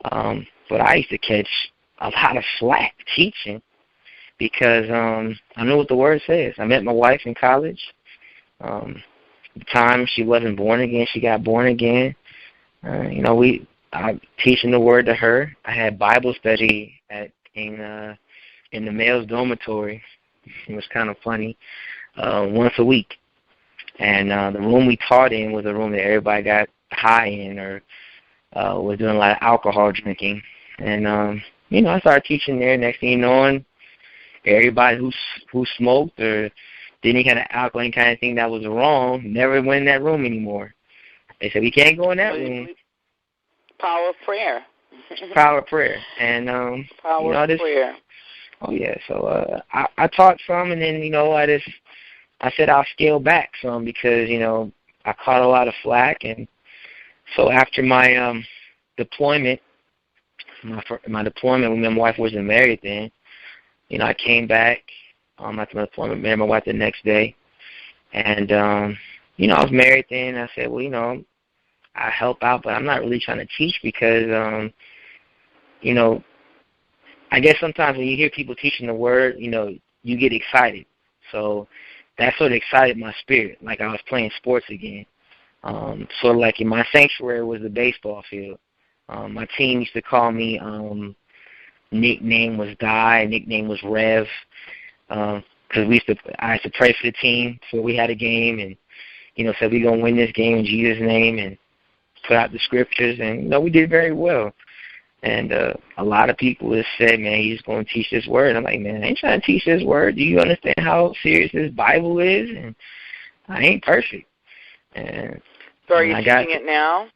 But I used to catch a lot of slack teaching because I knew what the Word says. I met my wife in college. At the time, she wasn't born again. She got born again. I'm teaching the Word to her. I had Bible study in the male's dormitory. It was kind of funny, once a week. And the room we taught in was a room that everybody got high in or was doing a lot of alcohol drinking. And, I started teaching there. Next thing you know, everybody who smoked or did any kind of alcohol, any kind of thing that was wrong, never went in that room anymore. They said, we can't go in that room. Power of prayer. Power of prayer. And, Power of prayer. Oh, yeah. So I taught some, and then, I said I'll scale back some because, I caught a lot of flack. And so after my deployment, my deployment when my wife wasn't married then, I came back after my deployment, married my wife the next day. And, I was married then. I said, well, I help out, but I'm not really trying to teach because, I guess sometimes when you hear people teaching the Word, you get excited. So that sort of excited my spirit, like I was playing sports again. Sort of like in my sanctuary was the baseball field. My team used to call me, nickname was Guy, nickname was Rev, because I used to pray for the team before we had a game and, said we're going to win this game in Jesus' name and put out the scriptures, and, we did very well. And a lot of people have said, man, you're just going to teach this Word. I'm like, man, I ain't trying to teach this Word. Do you understand how serious this Bible is? And I ain't perfect. And so are you teaching it now?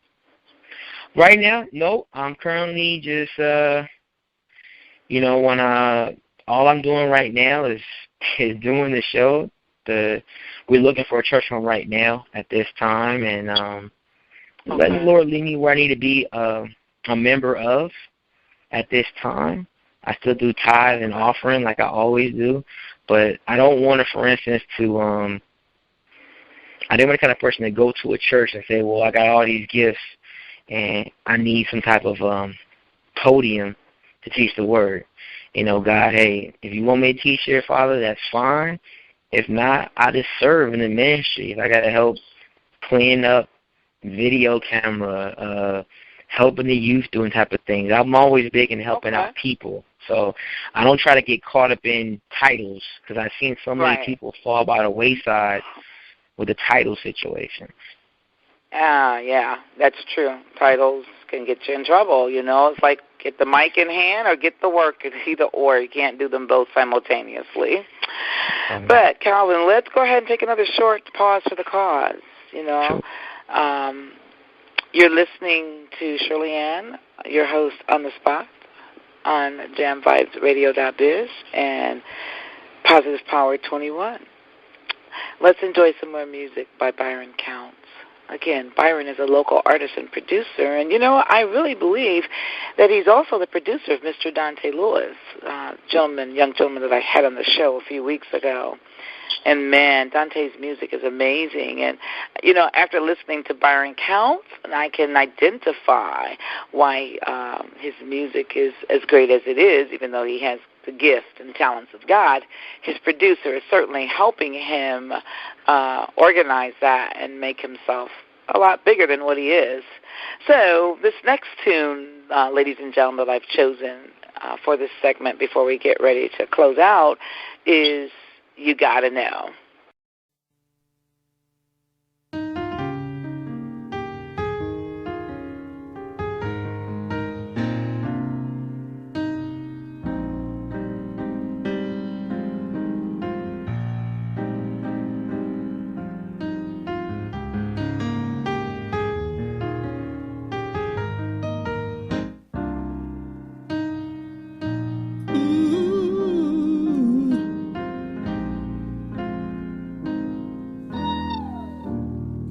Right now, no. I'm currently just, all I'm doing right now is doing the show. We're looking for a church home right now at this time, and letting the Lord lead me where I need to be a member of at this time. I still do tithe and offering like I always do, but I don't want to, for instance, I didn't want the kind of person to go to a church and say, well, I got all these gifts and I need some type of podium to teach the Word. God, hey, if you want me to teach here, Father, that's fine. If not, I just serve in the ministry. If I got to help clean up video camera, helping the youth doing type of things. I'm always big in helping out people. So I don't try to get caught up in titles because I've seen so many people fall by the wayside with the title situation. Yeah, that's true. Titles can get you in trouble, It's like get the mic in hand or get the work. It's either or. You can't do them both simultaneously. But, Calvin, let's go ahead and take another short pause for the cause, Sure. You're listening to Shirley-Ann, your host on the spot on jamvibesradio.biz and Positive Power 21. Let's enjoy some more music by Byron Counts. Again, Byron is a local artist and producer, and I really believe that he's also the producer of Mr. Dante Lewis, young gentleman that I had on the show a few weeks ago. And, man, Dante's music is amazing. And, after listening to Byron Counts, I can identify why his music is as great as it is, even though he has the gift and talents of God. His producer is certainly helping him organize that and make himself a lot bigger than what he is. So this next tune, ladies and gentlemen, that I've chosen for this segment before we get ready to close out is You Gotta Know.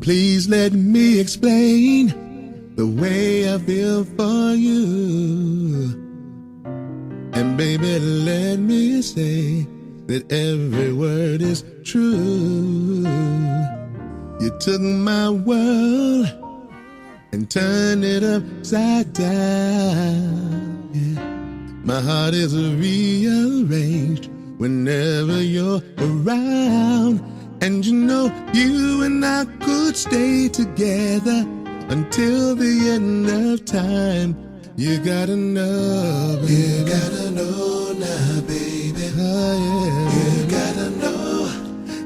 Please let me explain the way I feel for you. And baby, let me say that every word is true. You took my world and turn it upside down. Yeah. My heart is rearranged whenever you're around. And you know, you and I could stay together until the end of time. You gotta know, baby. You gotta know now, baby. Oh, yeah. You gotta know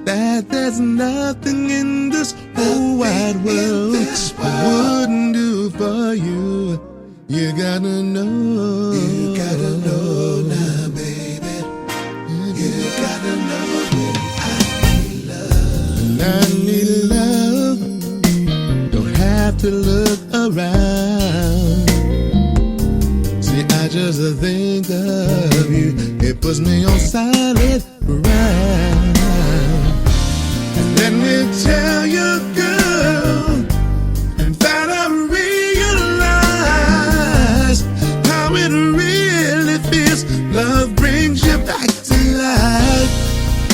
that there's nothing in this whole wide world I wouldn't do for you. You gotta know. You gotta know now, baby. You gotta know that I need love. Don't have to look around. See, I just think of you. It puts me on solid ground. And let me tell you, girl, that I realize how it really feels. Love brings you back to life.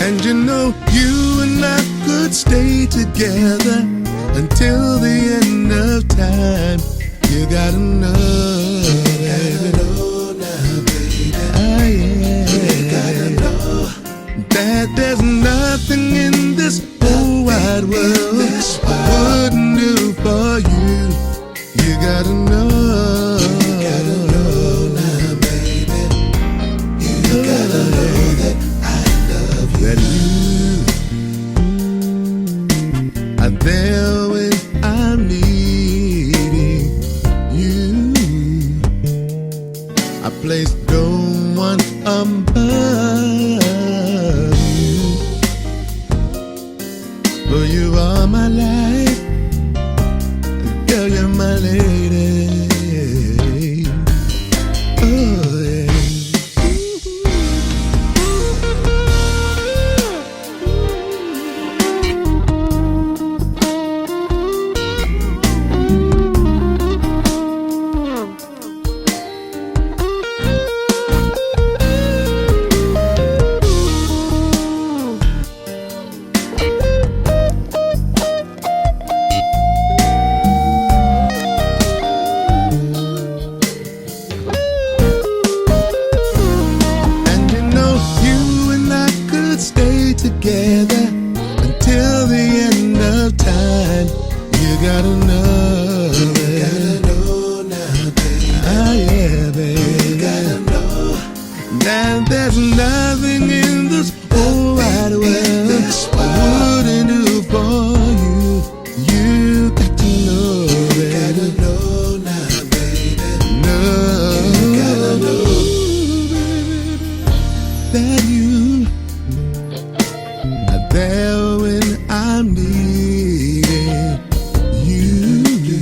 And you know, you and I could stay together until the end of time. You gotta know, baby. Now, baby. Oh, yeah. You gotta know that there's nothing in this whole wide world I wouldn't do for you. You gotta know. You gotta know now, baby. You gotta know that I love you. That you are there when I'm needing you. I place no one above you. For you are my life, girl, you're my lady. Oh, yeah. Together until the end of time. You gotta know, baby. You gotta know now, baby. Oh, yeah, baby. You gotta know that there's nothing in this whole wide world I wouldn't do for you. You got to know, baby. You gotta know now, baby. No. You gotta know, baby, that you there when I'm needing you.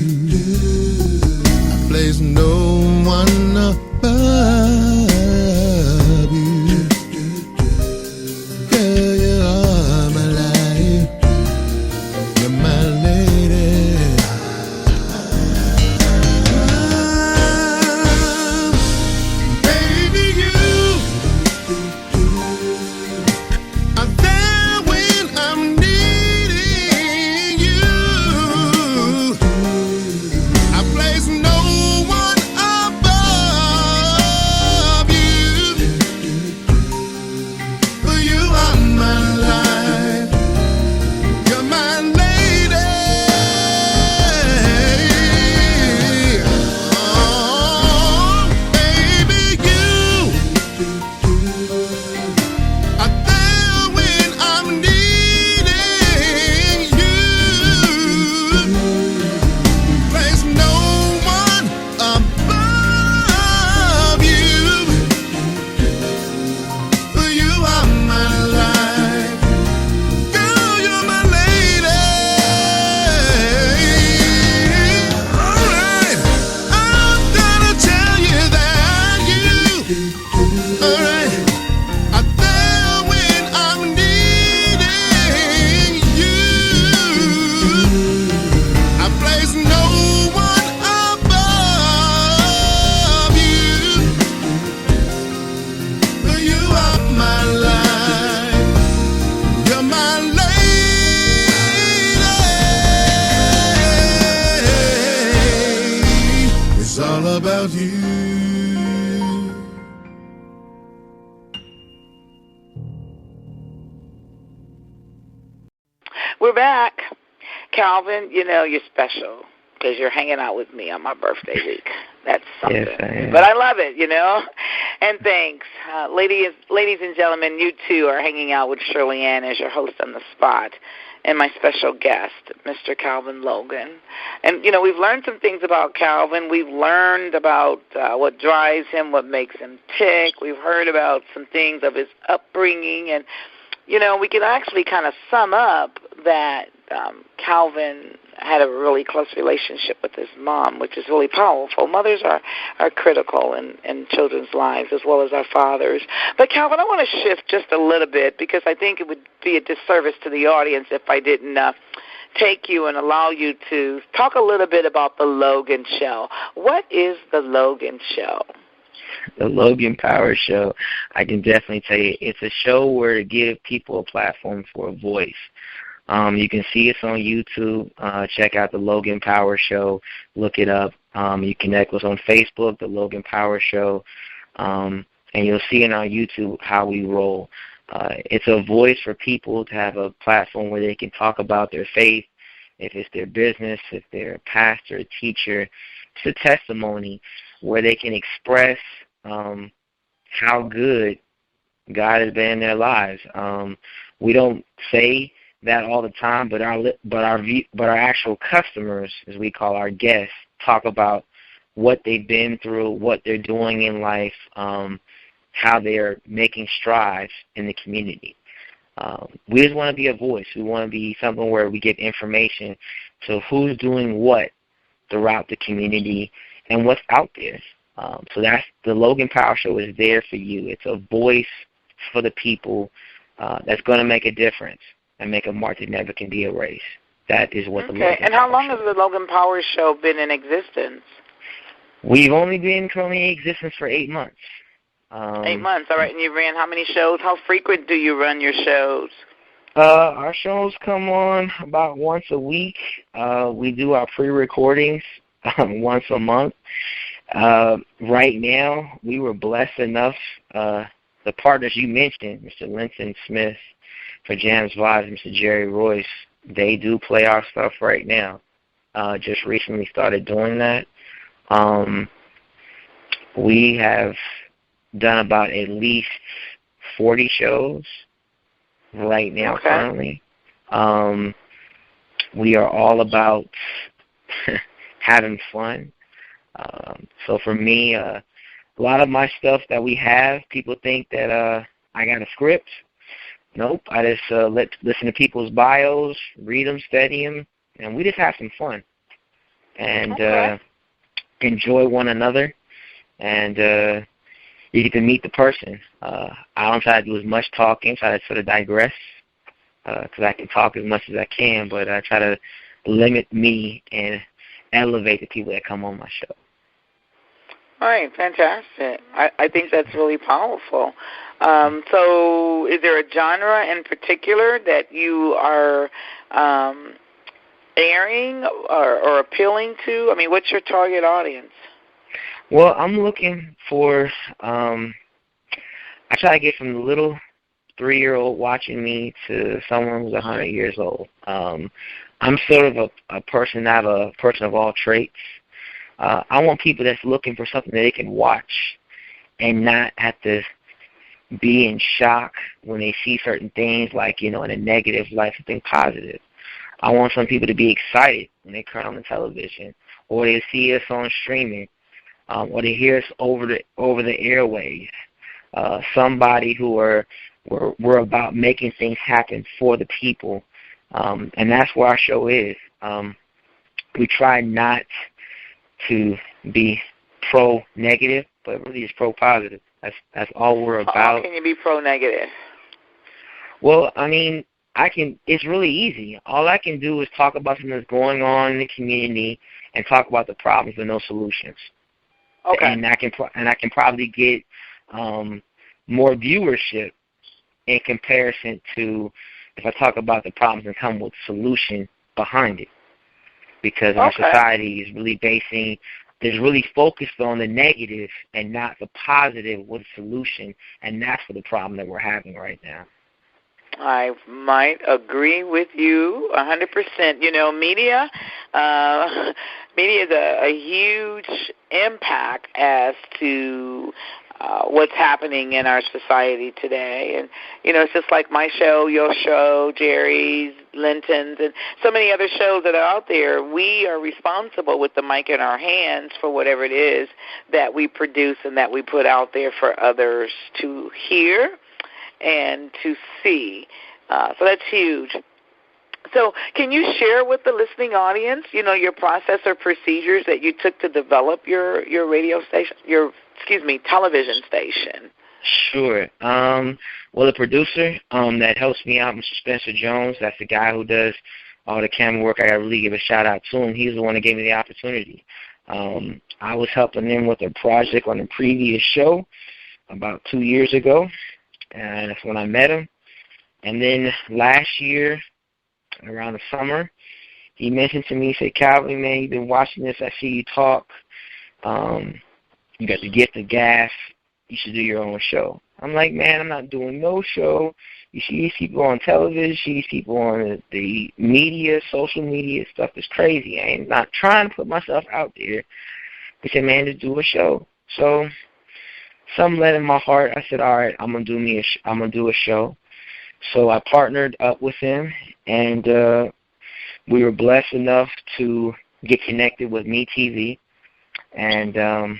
about you. We're back. Calvin, you know you're special because you're hanging out with me on my birthday week. That's something. Yes, I am. But I love it, you know. And thanks. Ladies and gentlemen, you too are hanging out with Shirley-Ann as your host on The Spot and my special guest, Mr. Calvin Logan. And, you know, we've learned some things about Calvin. We've learned about what drives him, what makes him tick. We've heard about some things of his upbringing. And, you know, we can actually kind of sum up that Calvin had a really close relationship with his mom, which is really powerful. Mothers are critical in children's lives as well as our fathers. But, Calvin, I want to shift just a little bit because I think it would be a disservice to the audience if I didn't take you and allow you to talk a little bit about the Logan Show. What is the Logan Show? The Logan Power Show, I can definitely tell you, it's a show where to give people a platform for a voice. You can see us on YouTube. Check out the Logan Power Show. Look it up. You connect with us on Facebook, the Logan Power Show, and you'll see in our YouTube how we roll. It's a voice for people to have a platform where they can talk about their faith, if it's their business, if they're a pastor, a teacher. It's a testimony where they can express how good God has been in their lives. We don't say that all the time, but our actual customers, as we call our guests, talk about what they've been through, what they're doing in life, how they're making strides in the community. We just want to be a voice. We want to be something where we get information to who's doing what throughout the community and what's out there. So that's the Logan Power Show is there for you. It's a voice for the people that's going to make a difference and make a mark that never can be erased. That is what the Logan And how long has the Logan Power Show been in existence? We've only been currently in existence for 8 months. 8 months, all right. And you ran how many shows? How frequent do you run your shows? Our shows come on about once a week. We do our pre-recordings once a month. Right now, we were blessed enough, the partners you mentioned, Mr. Linton Smith for Jams Vibes, Mr. Jerry Royce, they do play our stuff right now. Just recently started doing that. We have done about at least 40 shows right now currently. We are all about having fun. So for me, a lot of my stuff that we have, people think that I got a script. Nope, I just listen to people's bios, read them, study them, and we just have some fun and enjoy one another. And you get to meet the person. I don't try to do as much talking, try to sort of digress because I can talk as much as I can, but I try to limit me and elevate the people that come on my show. All right, fantastic. I think that's really powerful. So is there a genre in particular that you are airing or appealing to? I mean, what's your target audience? Well, I'm looking for, I try to get from the little 3-year-old watching me to someone who's 100 years old. I'm sort of a person of all traits. I want people that's looking for something that they can watch and not have to be in shock when they see certain things, like, in a negative light, something positive. I want some people to be excited when they turn on the television, or they see us on streaming, or they hear us over the airwaves. Somebody who we're about making things happen for the people, and that's where our show is. We try not to be pro-negative, but really it's pro-positive. That's all we're about. How can you be pro-negative? Well, I mean, it's really easy. All I can do is talk about something that's going on in the community and talk about the problems and no solutions. Okay. And I can probably get more viewership in comparison to if I talk about the problems and come with a solution behind it. Because our society is really basing that's really focused on the negative and not the positive with a solution, and that's the problem that we're having right now. I might agree with you 100%. You know, media is a huge impact as to what's happening in our society today. And, you know, it's just like my show, your show, Jerry's, Linton's, and so many other shows that are out there. We are responsible with the mic in our hands for whatever it is that we produce and that we put out there for others to hear and to see. So that's huge. So can you share with the listening audience, you know, your process or procedures that you took to develop your radio station, television station? Sure. Well, the producer that helps me out, Mr. Spencer Jones, that's the guy who does all the camera work. I got to really give a shout-out to him. He's the one that gave me the opportunity. I was helping him with a project on a previous show about 2 years ago, and that's when I met him. And then last year, around the summer, he mentioned to me, he said, Calvin, man, you've been watching this. I see you talk. You got the gift of gas. You should do your own show. I'm like, man, I'm not doing no show. You see these people on television, you see these people on the media, social media, stuff is crazy. I ain't not trying to put myself out there. He said, man, just do a show. So something led in my heart. I said, all right, I'm gonna do a show. So I partnered up with him, and we were blessed enough to get connected with MeTV. And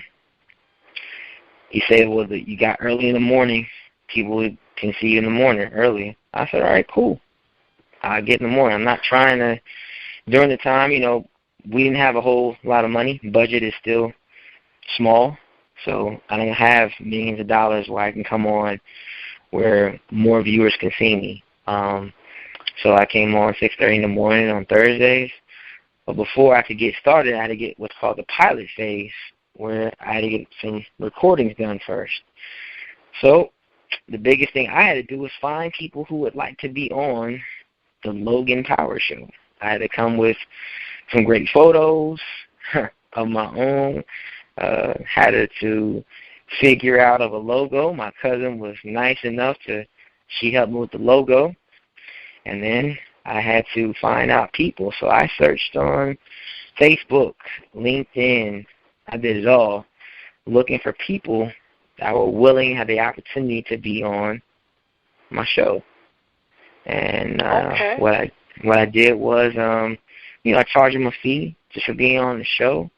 he said, well, you got early in the morning. People can see you in the morning early. I said, all right, cool. I'll get in the morning. I'm not trying to, during the time, you know, we didn't have a whole lot of money. Budget is still small, so I don't have millions of dollars where I can come on where more viewers can see me. So I came on 6:30 in the morning on Thursdays. But before I could get started, I had to get what's called the pilot phase, where I had to get some recordings done first. So the biggest thing I had to do was find people who would like to be on the Logan Power Show. I had to come with some great photos of my own. Had to figure out of a logo. My cousin was nice enough she helped me with the logo. And then I had to find out people. So I searched on Facebook, LinkedIn. I did it all, looking for people that were willing, had the opportunity to be on my show. And what I did was, I charged them a fee just for being on the show.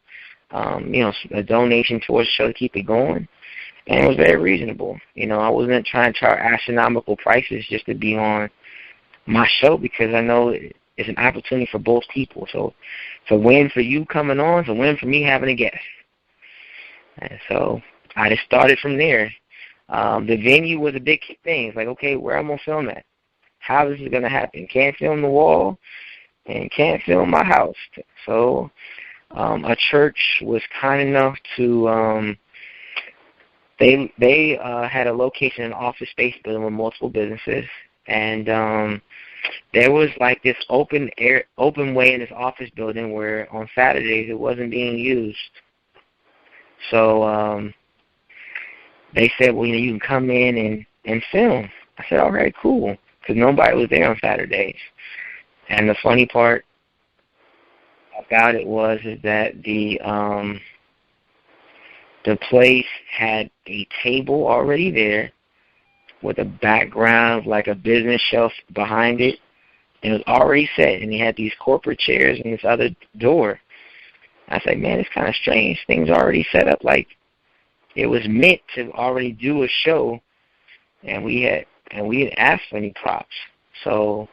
A donation towards the show to keep it going. And it was very reasonable. I wasn't trying to charge astronomical prices just to be on my show, because I know it's an opportunity for both people. So it's a win for you coming on, it's a win for me having a guest. And so I just started from there. The venue was a big thing. It's like, okay, where am I going to film at? How is this going to happen? Can't film the wall and can't film my house. So a church was kind enough to, they had a location in an office space building with multiple businesses. And there was like this open way in this office building where on Saturdays it wasn't being used. So they said, well, you can come in and film. I said, all right, cool, because nobody was there on Saturdays. And the funny part about it is that the place had a table already there with a background, like a business shelf behind it. And it was already set, and they had these corporate chairs and this other door. I said, man, it's kind of strange. Things already set up like it was meant to already do a show, and we didn't ask for any props. So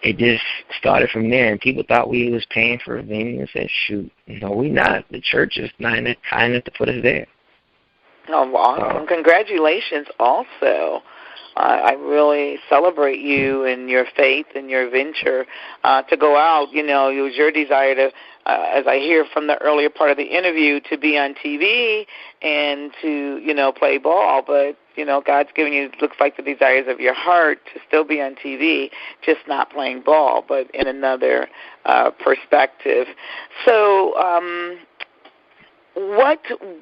it just started from there, and people thought we was paying for a venue and said, shoot, no, we not. The church is not kind enough to put us there. Oh, awesome. Congratulations also. I really celebrate you and your faith and your venture to go out. It was your desire to, as I hear from the earlier part of the interview, to be on TV and to, play ball. But, God's given you, looks like, the desires of your heart to still be on TV, just not playing ball, but in another perspective. So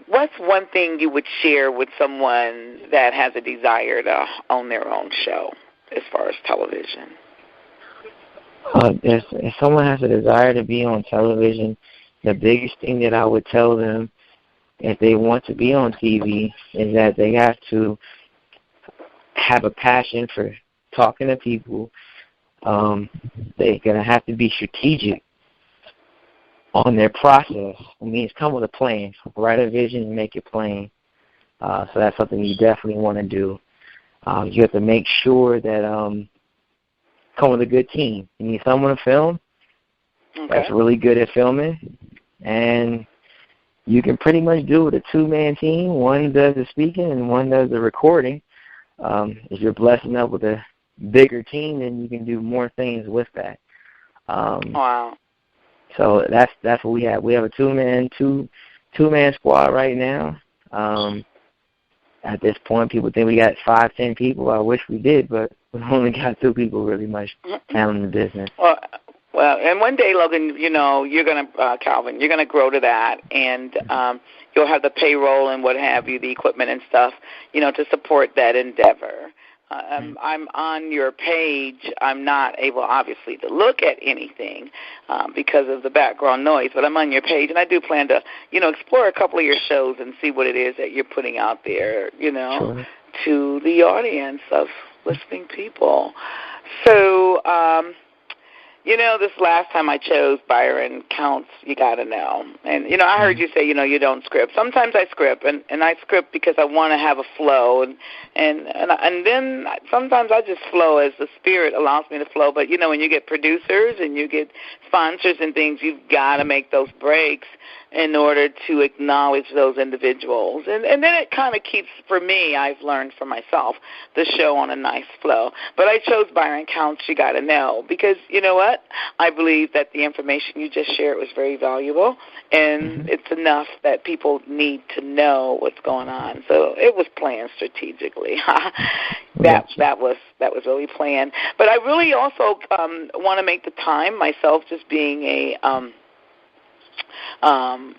what's one thing you would share with someone that has a desire to own their own show as far as television? If someone has a desire to be on television, the biggest thing that I would tell them if they want to be on TV is that they have to have a passion for talking to people. They're going to have to be strategic on their process. It means come with a plan. Write a vision and make it plain. So that's something you definitely want to do. You have to make sure that come with a good team. You need someone to film that's really good at filming, and you can pretty much do it with a two-man team. One does the speaking and one does the recording. If you're blessed enough with a bigger team, then you can do more things with that. Wow. So that's what we have. We have a two-man squad right now. At this point, people think we got 5-10 people. I wish we did, but we only got 2 people really much handling the business. Well, and one day, Logan, you're going to, Calvin, you're going to grow to that, and you'll have the payroll and what have you, the equipment and stuff, to support that endeavor. I'm on your page. I'm not able, obviously, to look at anything because of the background noise, but I'm on your page, and I do plan to, explore a couple of your shows and see what it is that you're putting out there, Sure. to the audience of listening people. So, this last time I chose Byron Counts, You Gotta Know. And, I heard you say, you don't script. Sometimes I script, and I script because I want to have a flow. And then sometimes I just flow as the Spirit allows me to flow. But, when you get producers and you get sponsors and things, you've got to make those breaks in order to acknowledge those individuals. And then it kind of keeps, for me, I've learned for myself, the show on a nice flow. But I chose Byron Counts, You Gotta Know, because, you know what? I believe that the information you just shared was very valuable, and it's enough that people need to know what's going on. So it was planned strategically. That was really planned. But I really also want to make the time, myself just being a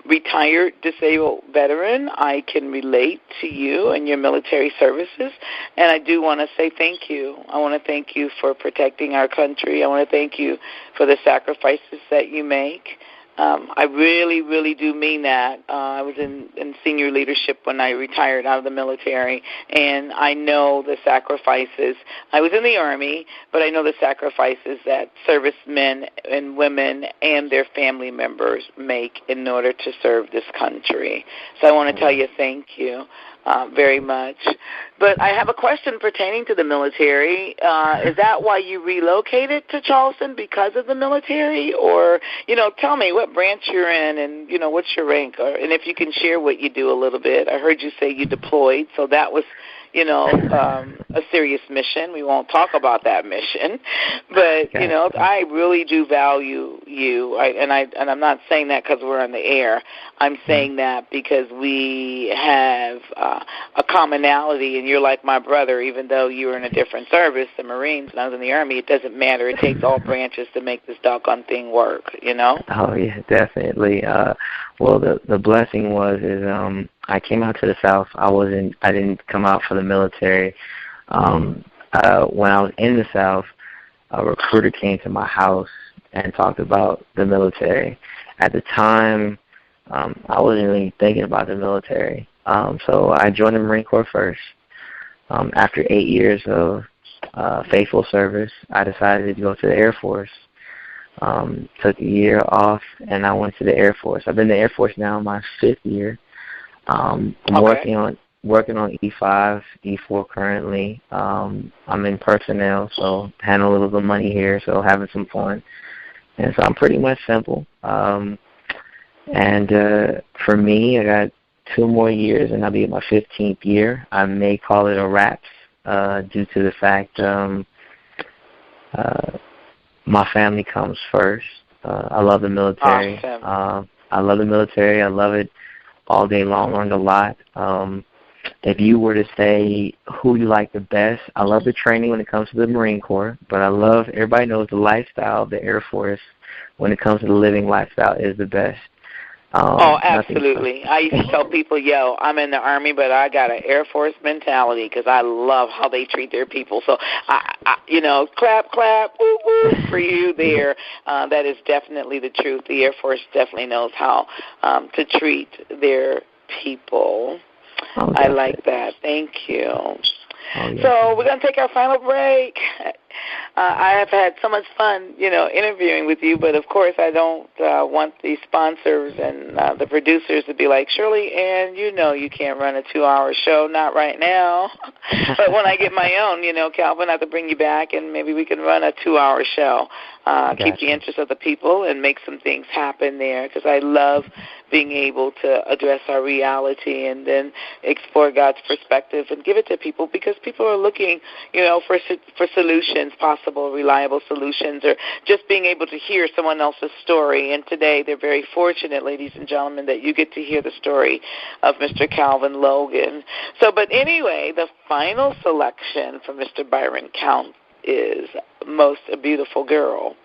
retired disabled veteran, I can relate to you and your military services, and I do want to say thank you. I want to thank you for protecting our country. I want to thank you for the sacrifices that you make. I really, really do mean that. I was in senior leadership when I retired out of the military, and I know the sacrifices. I was in the Army, but I know the sacrifices that servicemen and women and their family members make in order to serve this country. So I want to tell you thank you very much. But I have a question pertaining to the military. Is that why you relocated to Charleston, because of the military? Or, tell me what branch you're in and, what's your rank? And if you can share what you do a little bit. I heard you say you deployed, so that was, a serious mission. We won't talk about that mission. But, I really do value you. And I'm not saying that because we're on the air. I'm saying that because we have a commonality, and you're like my brother, even though you were in a different service, the Marines, and I was in the Army. It doesn't matter. It takes all branches to make this doggone thing work, Oh, yeah, definitely. Well, the blessing is I came out to the South. I didn't come out for the military. When I was in the South, a recruiter came to my house and talked about the military. At the time, I wasn't really thinking about the military. So I joined the Marine Corps first. After 8 years of faithful service, I decided to go to the Air Force. Took a year off, and I went to the Air Force. I've been in the Air Force now my 5th year. I'm working on E5, E4 currently. I'm in personnel, so handle a little bit of money here, so having some fun. And so I'm pretty much simple. And for me, I got 2 more years, and I'll be in my 15th year. I may call it a wrap due to the fact my family comes first. I love the military. Awesome. I love the military. I love it all day long. Learned a lot. If you were to say who you like the best, I love the training when it comes to the Marine Corps, but everybody knows the lifestyle of the Air Force when it comes to the living lifestyle is the best. Oh, absolutely. I used to tell people, yo, I'm in the Army, but I got an Air Force mentality because I love how they treat their people. So, clap, clap, woo, woo for you there. That is definitely the truth. The Air Force definitely knows how to treat their people. Oh, I like that. Thank you. Oh, yes. So we're going to take our final break. I have had so much fun, interviewing with you, but of course I don't want the sponsors and the producers to be like, Shirley-Ann, you can't run a 2-hour show, not right now. But when I get my own, Calvin, I have to bring you back and maybe we can run a 2-hour show. Keep the interest of the people and make some things happen there because I love being able to address our reality and then explore God's perspective and give it to people because people are looking, for solutions, possible, reliable solutions, or just being able to hear someone else's story. And today they're very fortunate, ladies and gentlemen, that you get to hear the story of Mr. Calvin Logan. So, but anyway, the final selection from Mr. Byron Count is Most Beautiful Girl.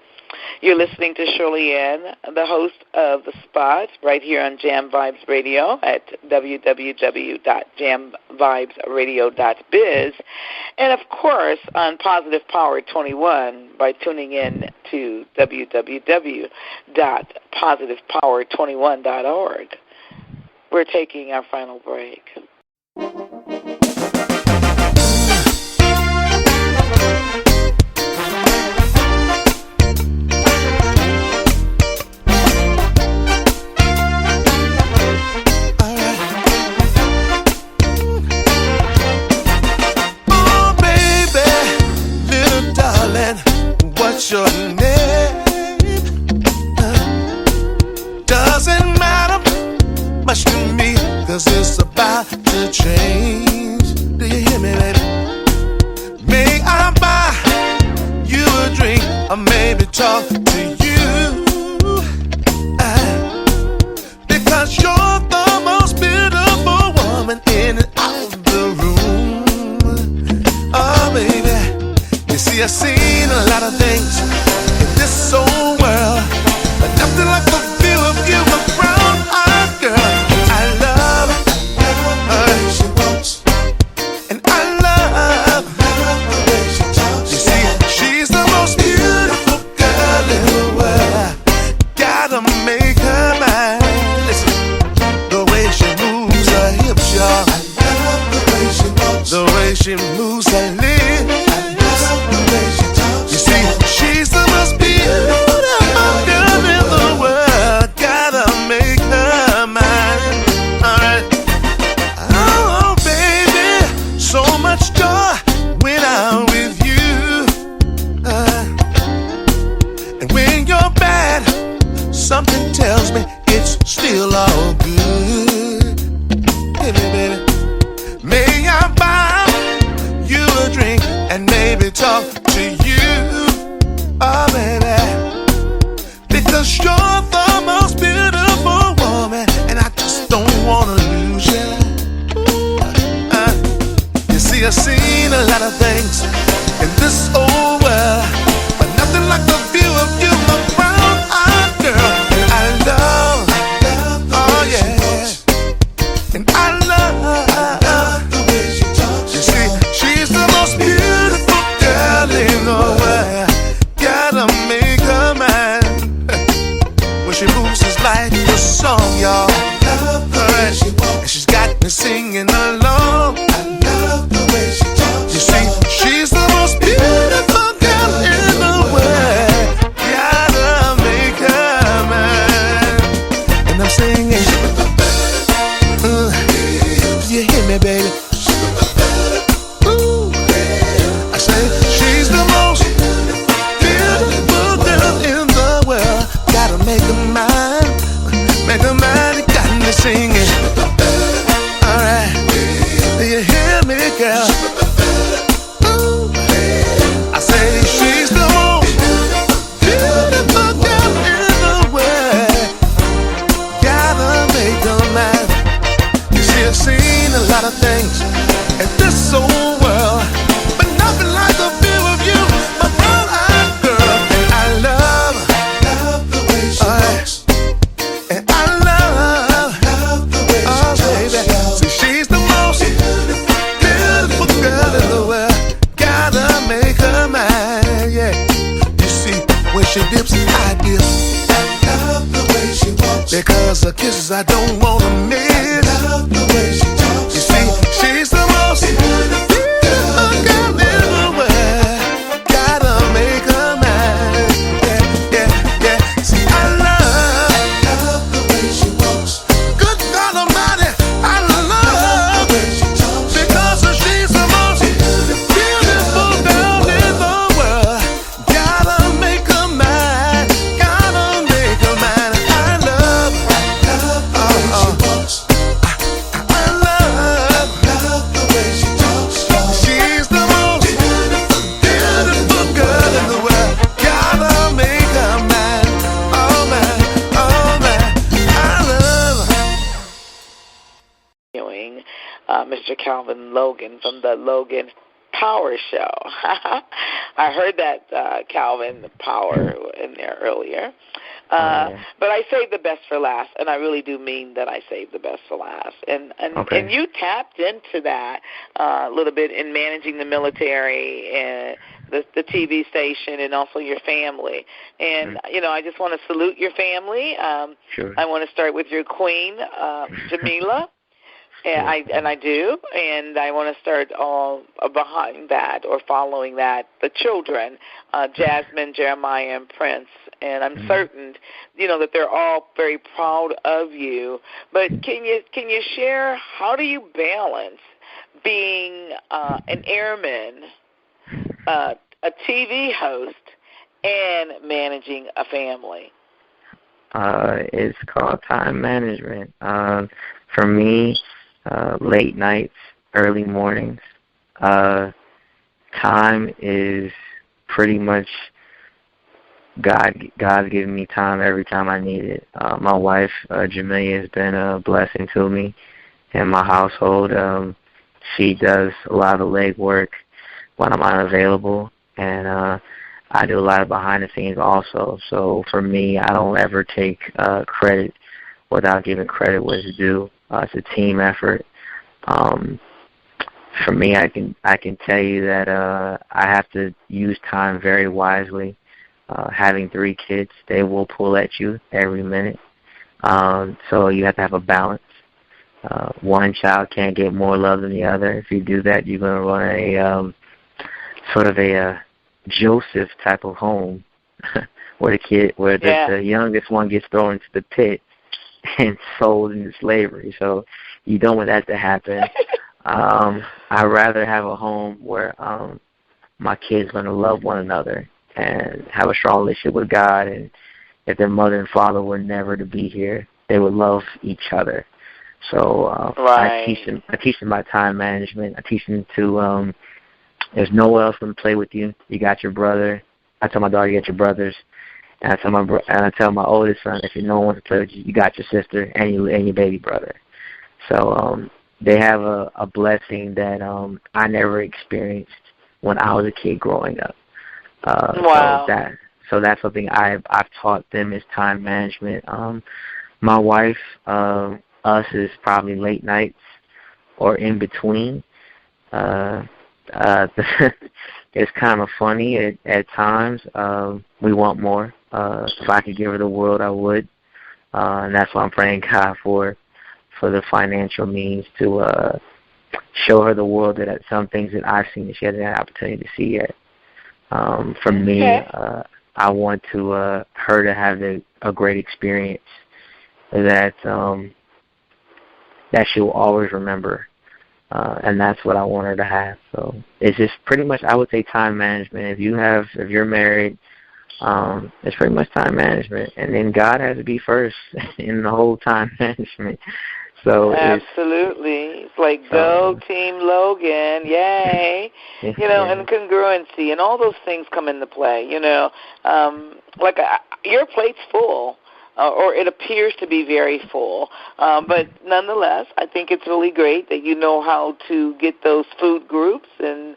You're listening to Shirley-Ann, the host of The Spot, right here on Jam Vibes Radio at www.jamvibesradio.biz, and, of course, on Positive Power 21 by tuning in to www.positivepower21.org. We're taking our final break. What's your name? Doesn't matter much to me, 'cause it's about to change. Do you hear me, baby? May I buy you a drink or maybe talk to you? Because you're the most beautiful woman in and out of the room. Oh, baby. You see, I've seen a lot of things in this old world, but nothing like the feel of you, a brown-eyed girl. I love her, she walks, and I love the way she talks. You see, she's the most beautiful girl in the world. Gotta make her mine. Listen, the way she moves her hips, y'all. I love the way she walks, the way she moves her lips. She's the most beautiful girl in the world. Gotta make her mine. Alright. Oh, baby, so much joy when I'm with you. And when you're bad, something tells me it's still all good. Hey, baby, may I buy you a drink and maybe talk to you? Oh, baby, because you're the most beautiful woman, and I just don't wanna lose you. You see, I've seen a lot of things in this old world, but nothing like the view of you, my brown-eyed girl. And I love, oh yeah, and I love the way she talks. You see, she's the most beautiful girl in the world. Gotta make her mine. When she moves, it's like a song, y'all. I love the way she walks, and she's got me singing along. I love the way she talks. You see, she's the most beautiful girl in the world. Gotta make her mine. And I'm singing. You hear me, baby? Ooh. I say she's the most beautiful girl in the world. Gotta make her mine. Make her mine. You got me singing. Alright. Do you hear me, girl? Ooh. I say she's the most beautiful girl in the world. Gotta make her mine. You see, I've seen a lot of things in this old world, but nothing like the feel of you, my brown-eyed girl. And I love the way she walks, and I love kisses I don't want to miss. I love the way she talks. You see, she's the most beautiful girl in the world. Gotta make her mine. Yeah, yeah, yeah. See, I love the way she walks. Good God Almighty, I love the way she talks. Because she's the most beautiful girl in the world. Gotta make her mine. Gotta make her mine. I love the way she walks. I love the way she talks. She's the most beautiful girl in the world. Gotta make her mine. Oh man, I love her. Mr. Calvin Logan from the Logan Power Show. I heard that Calvin Power in there earlier. But I saved the best for last, and I really do mean that I saved the best for last. And you tapped into that a little bit in managing the military and the TV station and also your family. And, I just want to salute your family. Sure. I want to start with your queen, Jamila. And I do, and I want to start all behind that or following that, the children, Jasmine, Jeremiah, and Prince. And I'm certain, that they're all very proud of you. But can you share, how do you balance being an airman, a TV host, and managing a family? It's called time management. For me, late nights, early mornings. Time is pretty much God's given me time every time I need it. My wife, Jamelia, has been a blessing to me in my household. She does a lot of the legwork when I'm unavailable, and I do a lot of behind the scenes also. So for me, I don't ever take credit without giving credit where it's due. It's a team effort. For me, I can tell you that I have to use time very wisely. Having 3 kids, they will pull at you every minute. So you have to have a balance. One child can't get more love than the other. If you do that, you're going to run a sort of a Joseph type of home where the youngest one gets thrown into the pit and sold into slavery. So you don't want that to happen. I'd rather have a home where my kids learn to love one another and have a strong relationship with God. And if their mother and father were never to be here, they would love each other. So I teach them my time management. I teach them to there's no one else going to play with you. You got your brother. I tell my daughter, you got your brothers. And I tell my oldest son, if no one wants to play with you, you got your sister and your baby brother. So they have a blessing that I never experienced when I was a kid growing up. Wow. So that's something I've taught them is time management. My wife, us is probably late nights or in between. It's kind of funny at times. We want more. If I could give her the world, I would. And that's why I'm praying God for the financial means to show her the world, that some things that I've seen that she hasn't had an opportunity to see yet. For me, I want her to have a great experience that she will always remember. And that's what I want her to have. So it's just pretty much, I would say, time management. If you're married, it's pretty much time management. And then God has to be first in the whole time management. So absolutely. It's like, go Team Logan, yay. And congruency and all those things come into play, your plate's full. Or it appears to be very full. But nonetheless, I think it's really great that you know how to get those food groups and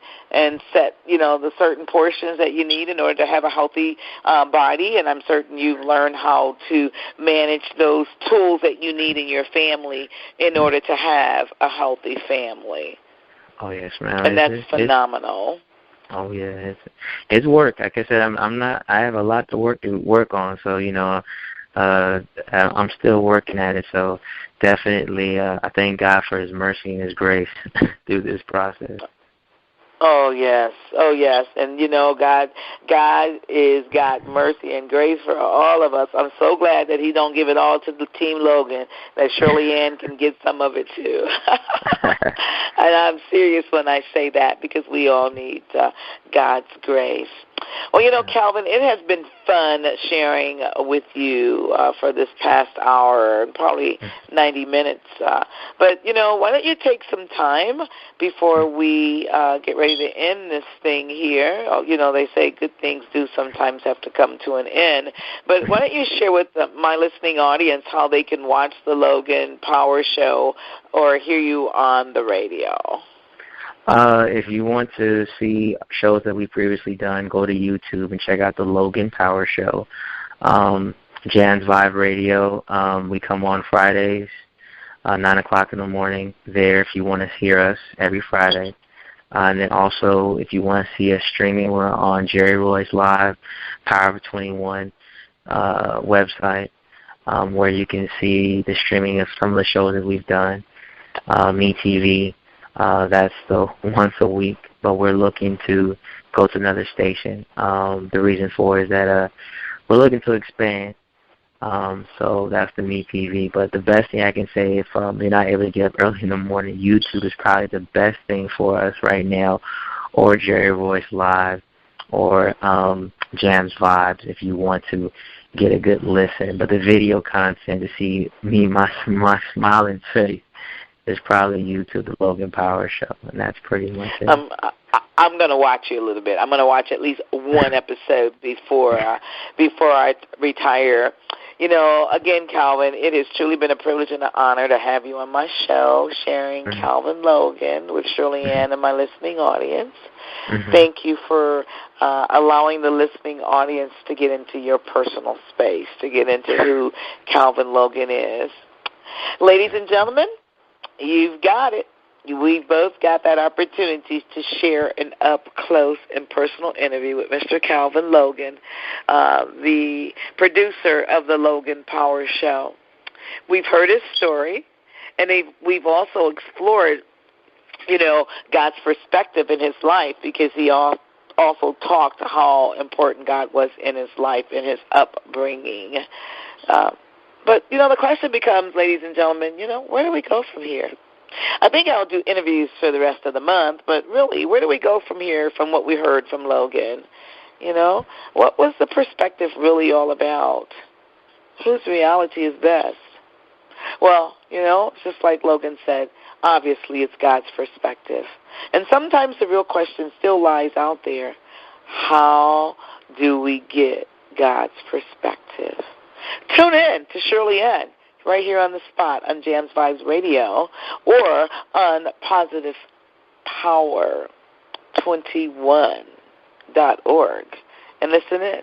set, the certain portions that you need in order to have a healthy body. And I'm certain you've learned how to manage those tools that you need in your family in order to have a healthy family. Oh, yes, ma'am. And that's phenomenal. Oh, yeah. It's work. Like I said, I have a lot to work on. So, I'm still working at it, so definitely I thank God for His mercy and His grace through this process. Oh yes, and God is got mercy and grace for all of us. I'm so glad that He don't give it all to the Team Logan, that Shirley-Ann can get some of it too. And I'm serious when I say that, because we all need God's grace. Well, Calvin, it has been fun sharing with you for this past hour, probably 90 minutes. But, why don't you take some time before we get ready to end this thing here? They say good things do sometimes have to come to an end. But why don't you share with my listening audience how they can watch the Logan Power Show or hear you on the radio? If you want to see shows that we've previously done, go to YouTube and check out the Logan Power Show. Jan's Vibe Radio, we come on Fridays, 9 o'clock in the morning there if you want to hear us every Friday. And then also, if you want to see us streaming, we're on Jerry Roy's Live, Power of 21 website, where you can see the streaming of some of the shows that we've done. Me TV, that's the once a week, but we're looking to go to another station. The reason for it is that we're looking to expand. So that's the Me TV. But the best thing I can say, if you're not able to get up early in the morning, YouTube is probably the best thing for us right now, or Jerry Royce Live, or Jam's Vibes if you want to get a good listen. But the video content to see me, my smiling face, is probably YouTube, the Logan Power Show, and that's pretty much it. I'm going to watch you a little bit. I'm going to watch at least one episode before I retire. Again, Calvin, it has truly been a privilege and an honor to have you on my show, sharing Calvin Logan with Shirley-Ann and my listening audience. Thank you for allowing the listening audience to get into your personal space, to get into who Calvin Logan is. Ladies and gentlemen, you've got it. We've both got that opportunity to share an up-close and personal interview with Mr. Calvin Logan, the producer of the Logan Power Show. We've heard his story, and we've also explored, God's perspective in his life, because he also talked how important God was in his life, in his upbringing. But, the question becomes, ladies and gentlemen, where do we go from here? I think I'll do interviews for the rest of the month, but really, where do we go from here from what we heard from Logan? What was the perspective really all about? Whose reality is best? Well, it's just like Logan said, obviously it's God's perspective. And sometimes the real question still lies out there. How do we get God's perspective? Tune in to Shirley-Ann right here on the spot on Jam's Vibes Radio or on positivepower21.org and listen in.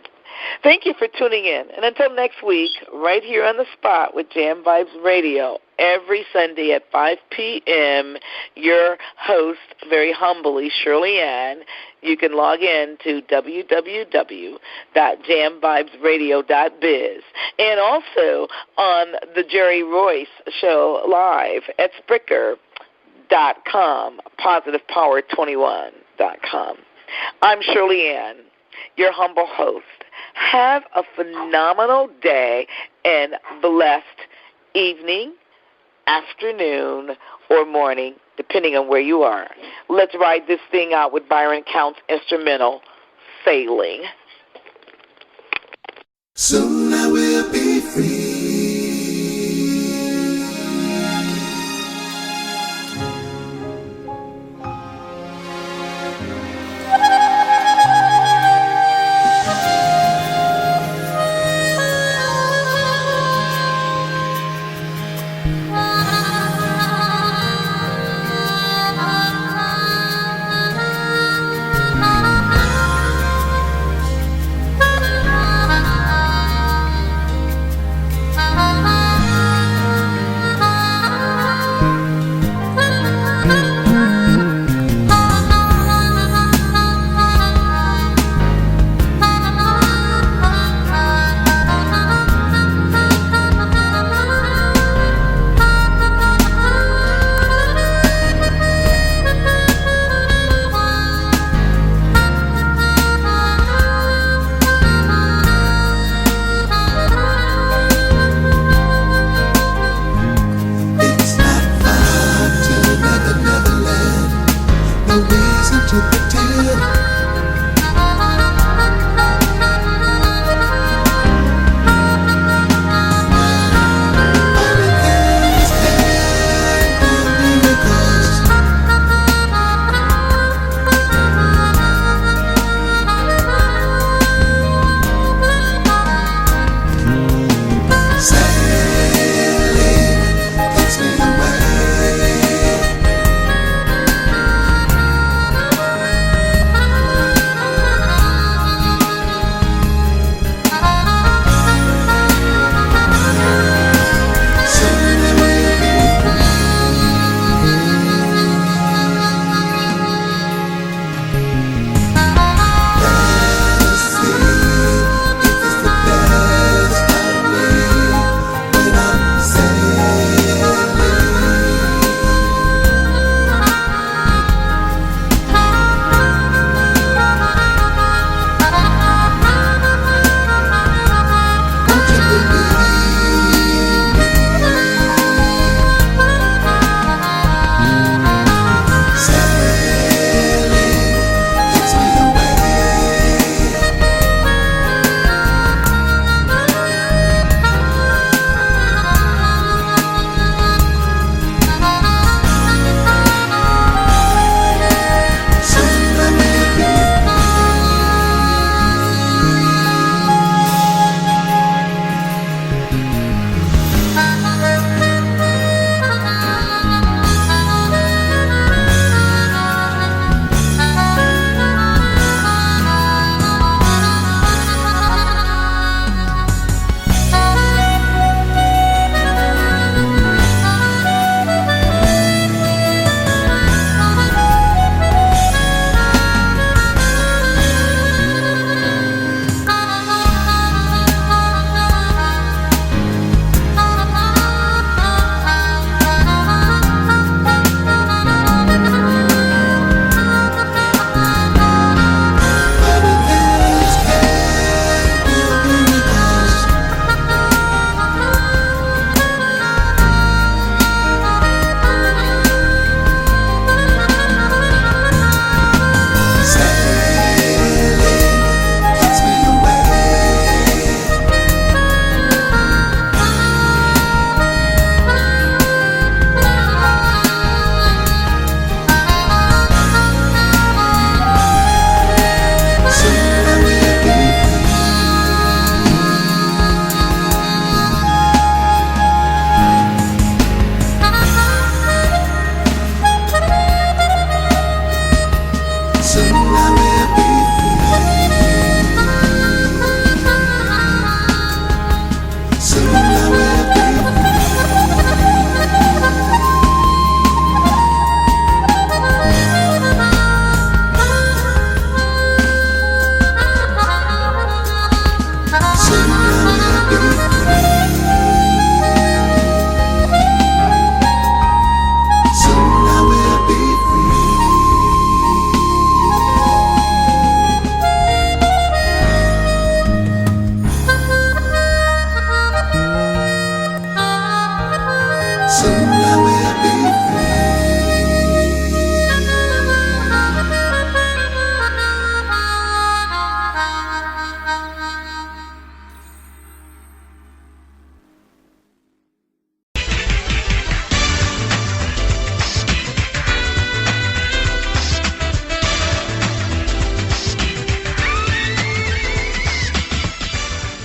Thank you for tuning in. And until next week, right here on the spot with Jam Vibes Radio, every Sunday at 5 p.m., your host, very humbly, Shirley-Ann. You can log in to www.jamvibesradio.biz and also on the Jerry Royce Show live at Spreaker.com, positivepower21.com. I'm Shirley-Ann, your humble host. Have a phenomenal day and blessed evening, afternoon, or morning, depending on where you are. Let's ride this thing out with Byron Count's instrumental, Sailing. Soon I will be free.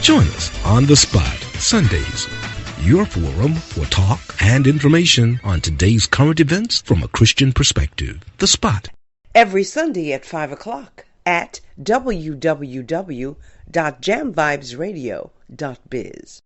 Join us on The Spot, Sundays, your forum for talk and information on today's current events from a Christian perspective. The Spot. Every Sunday at 5 o'clock at www.jamvibesradio.biz.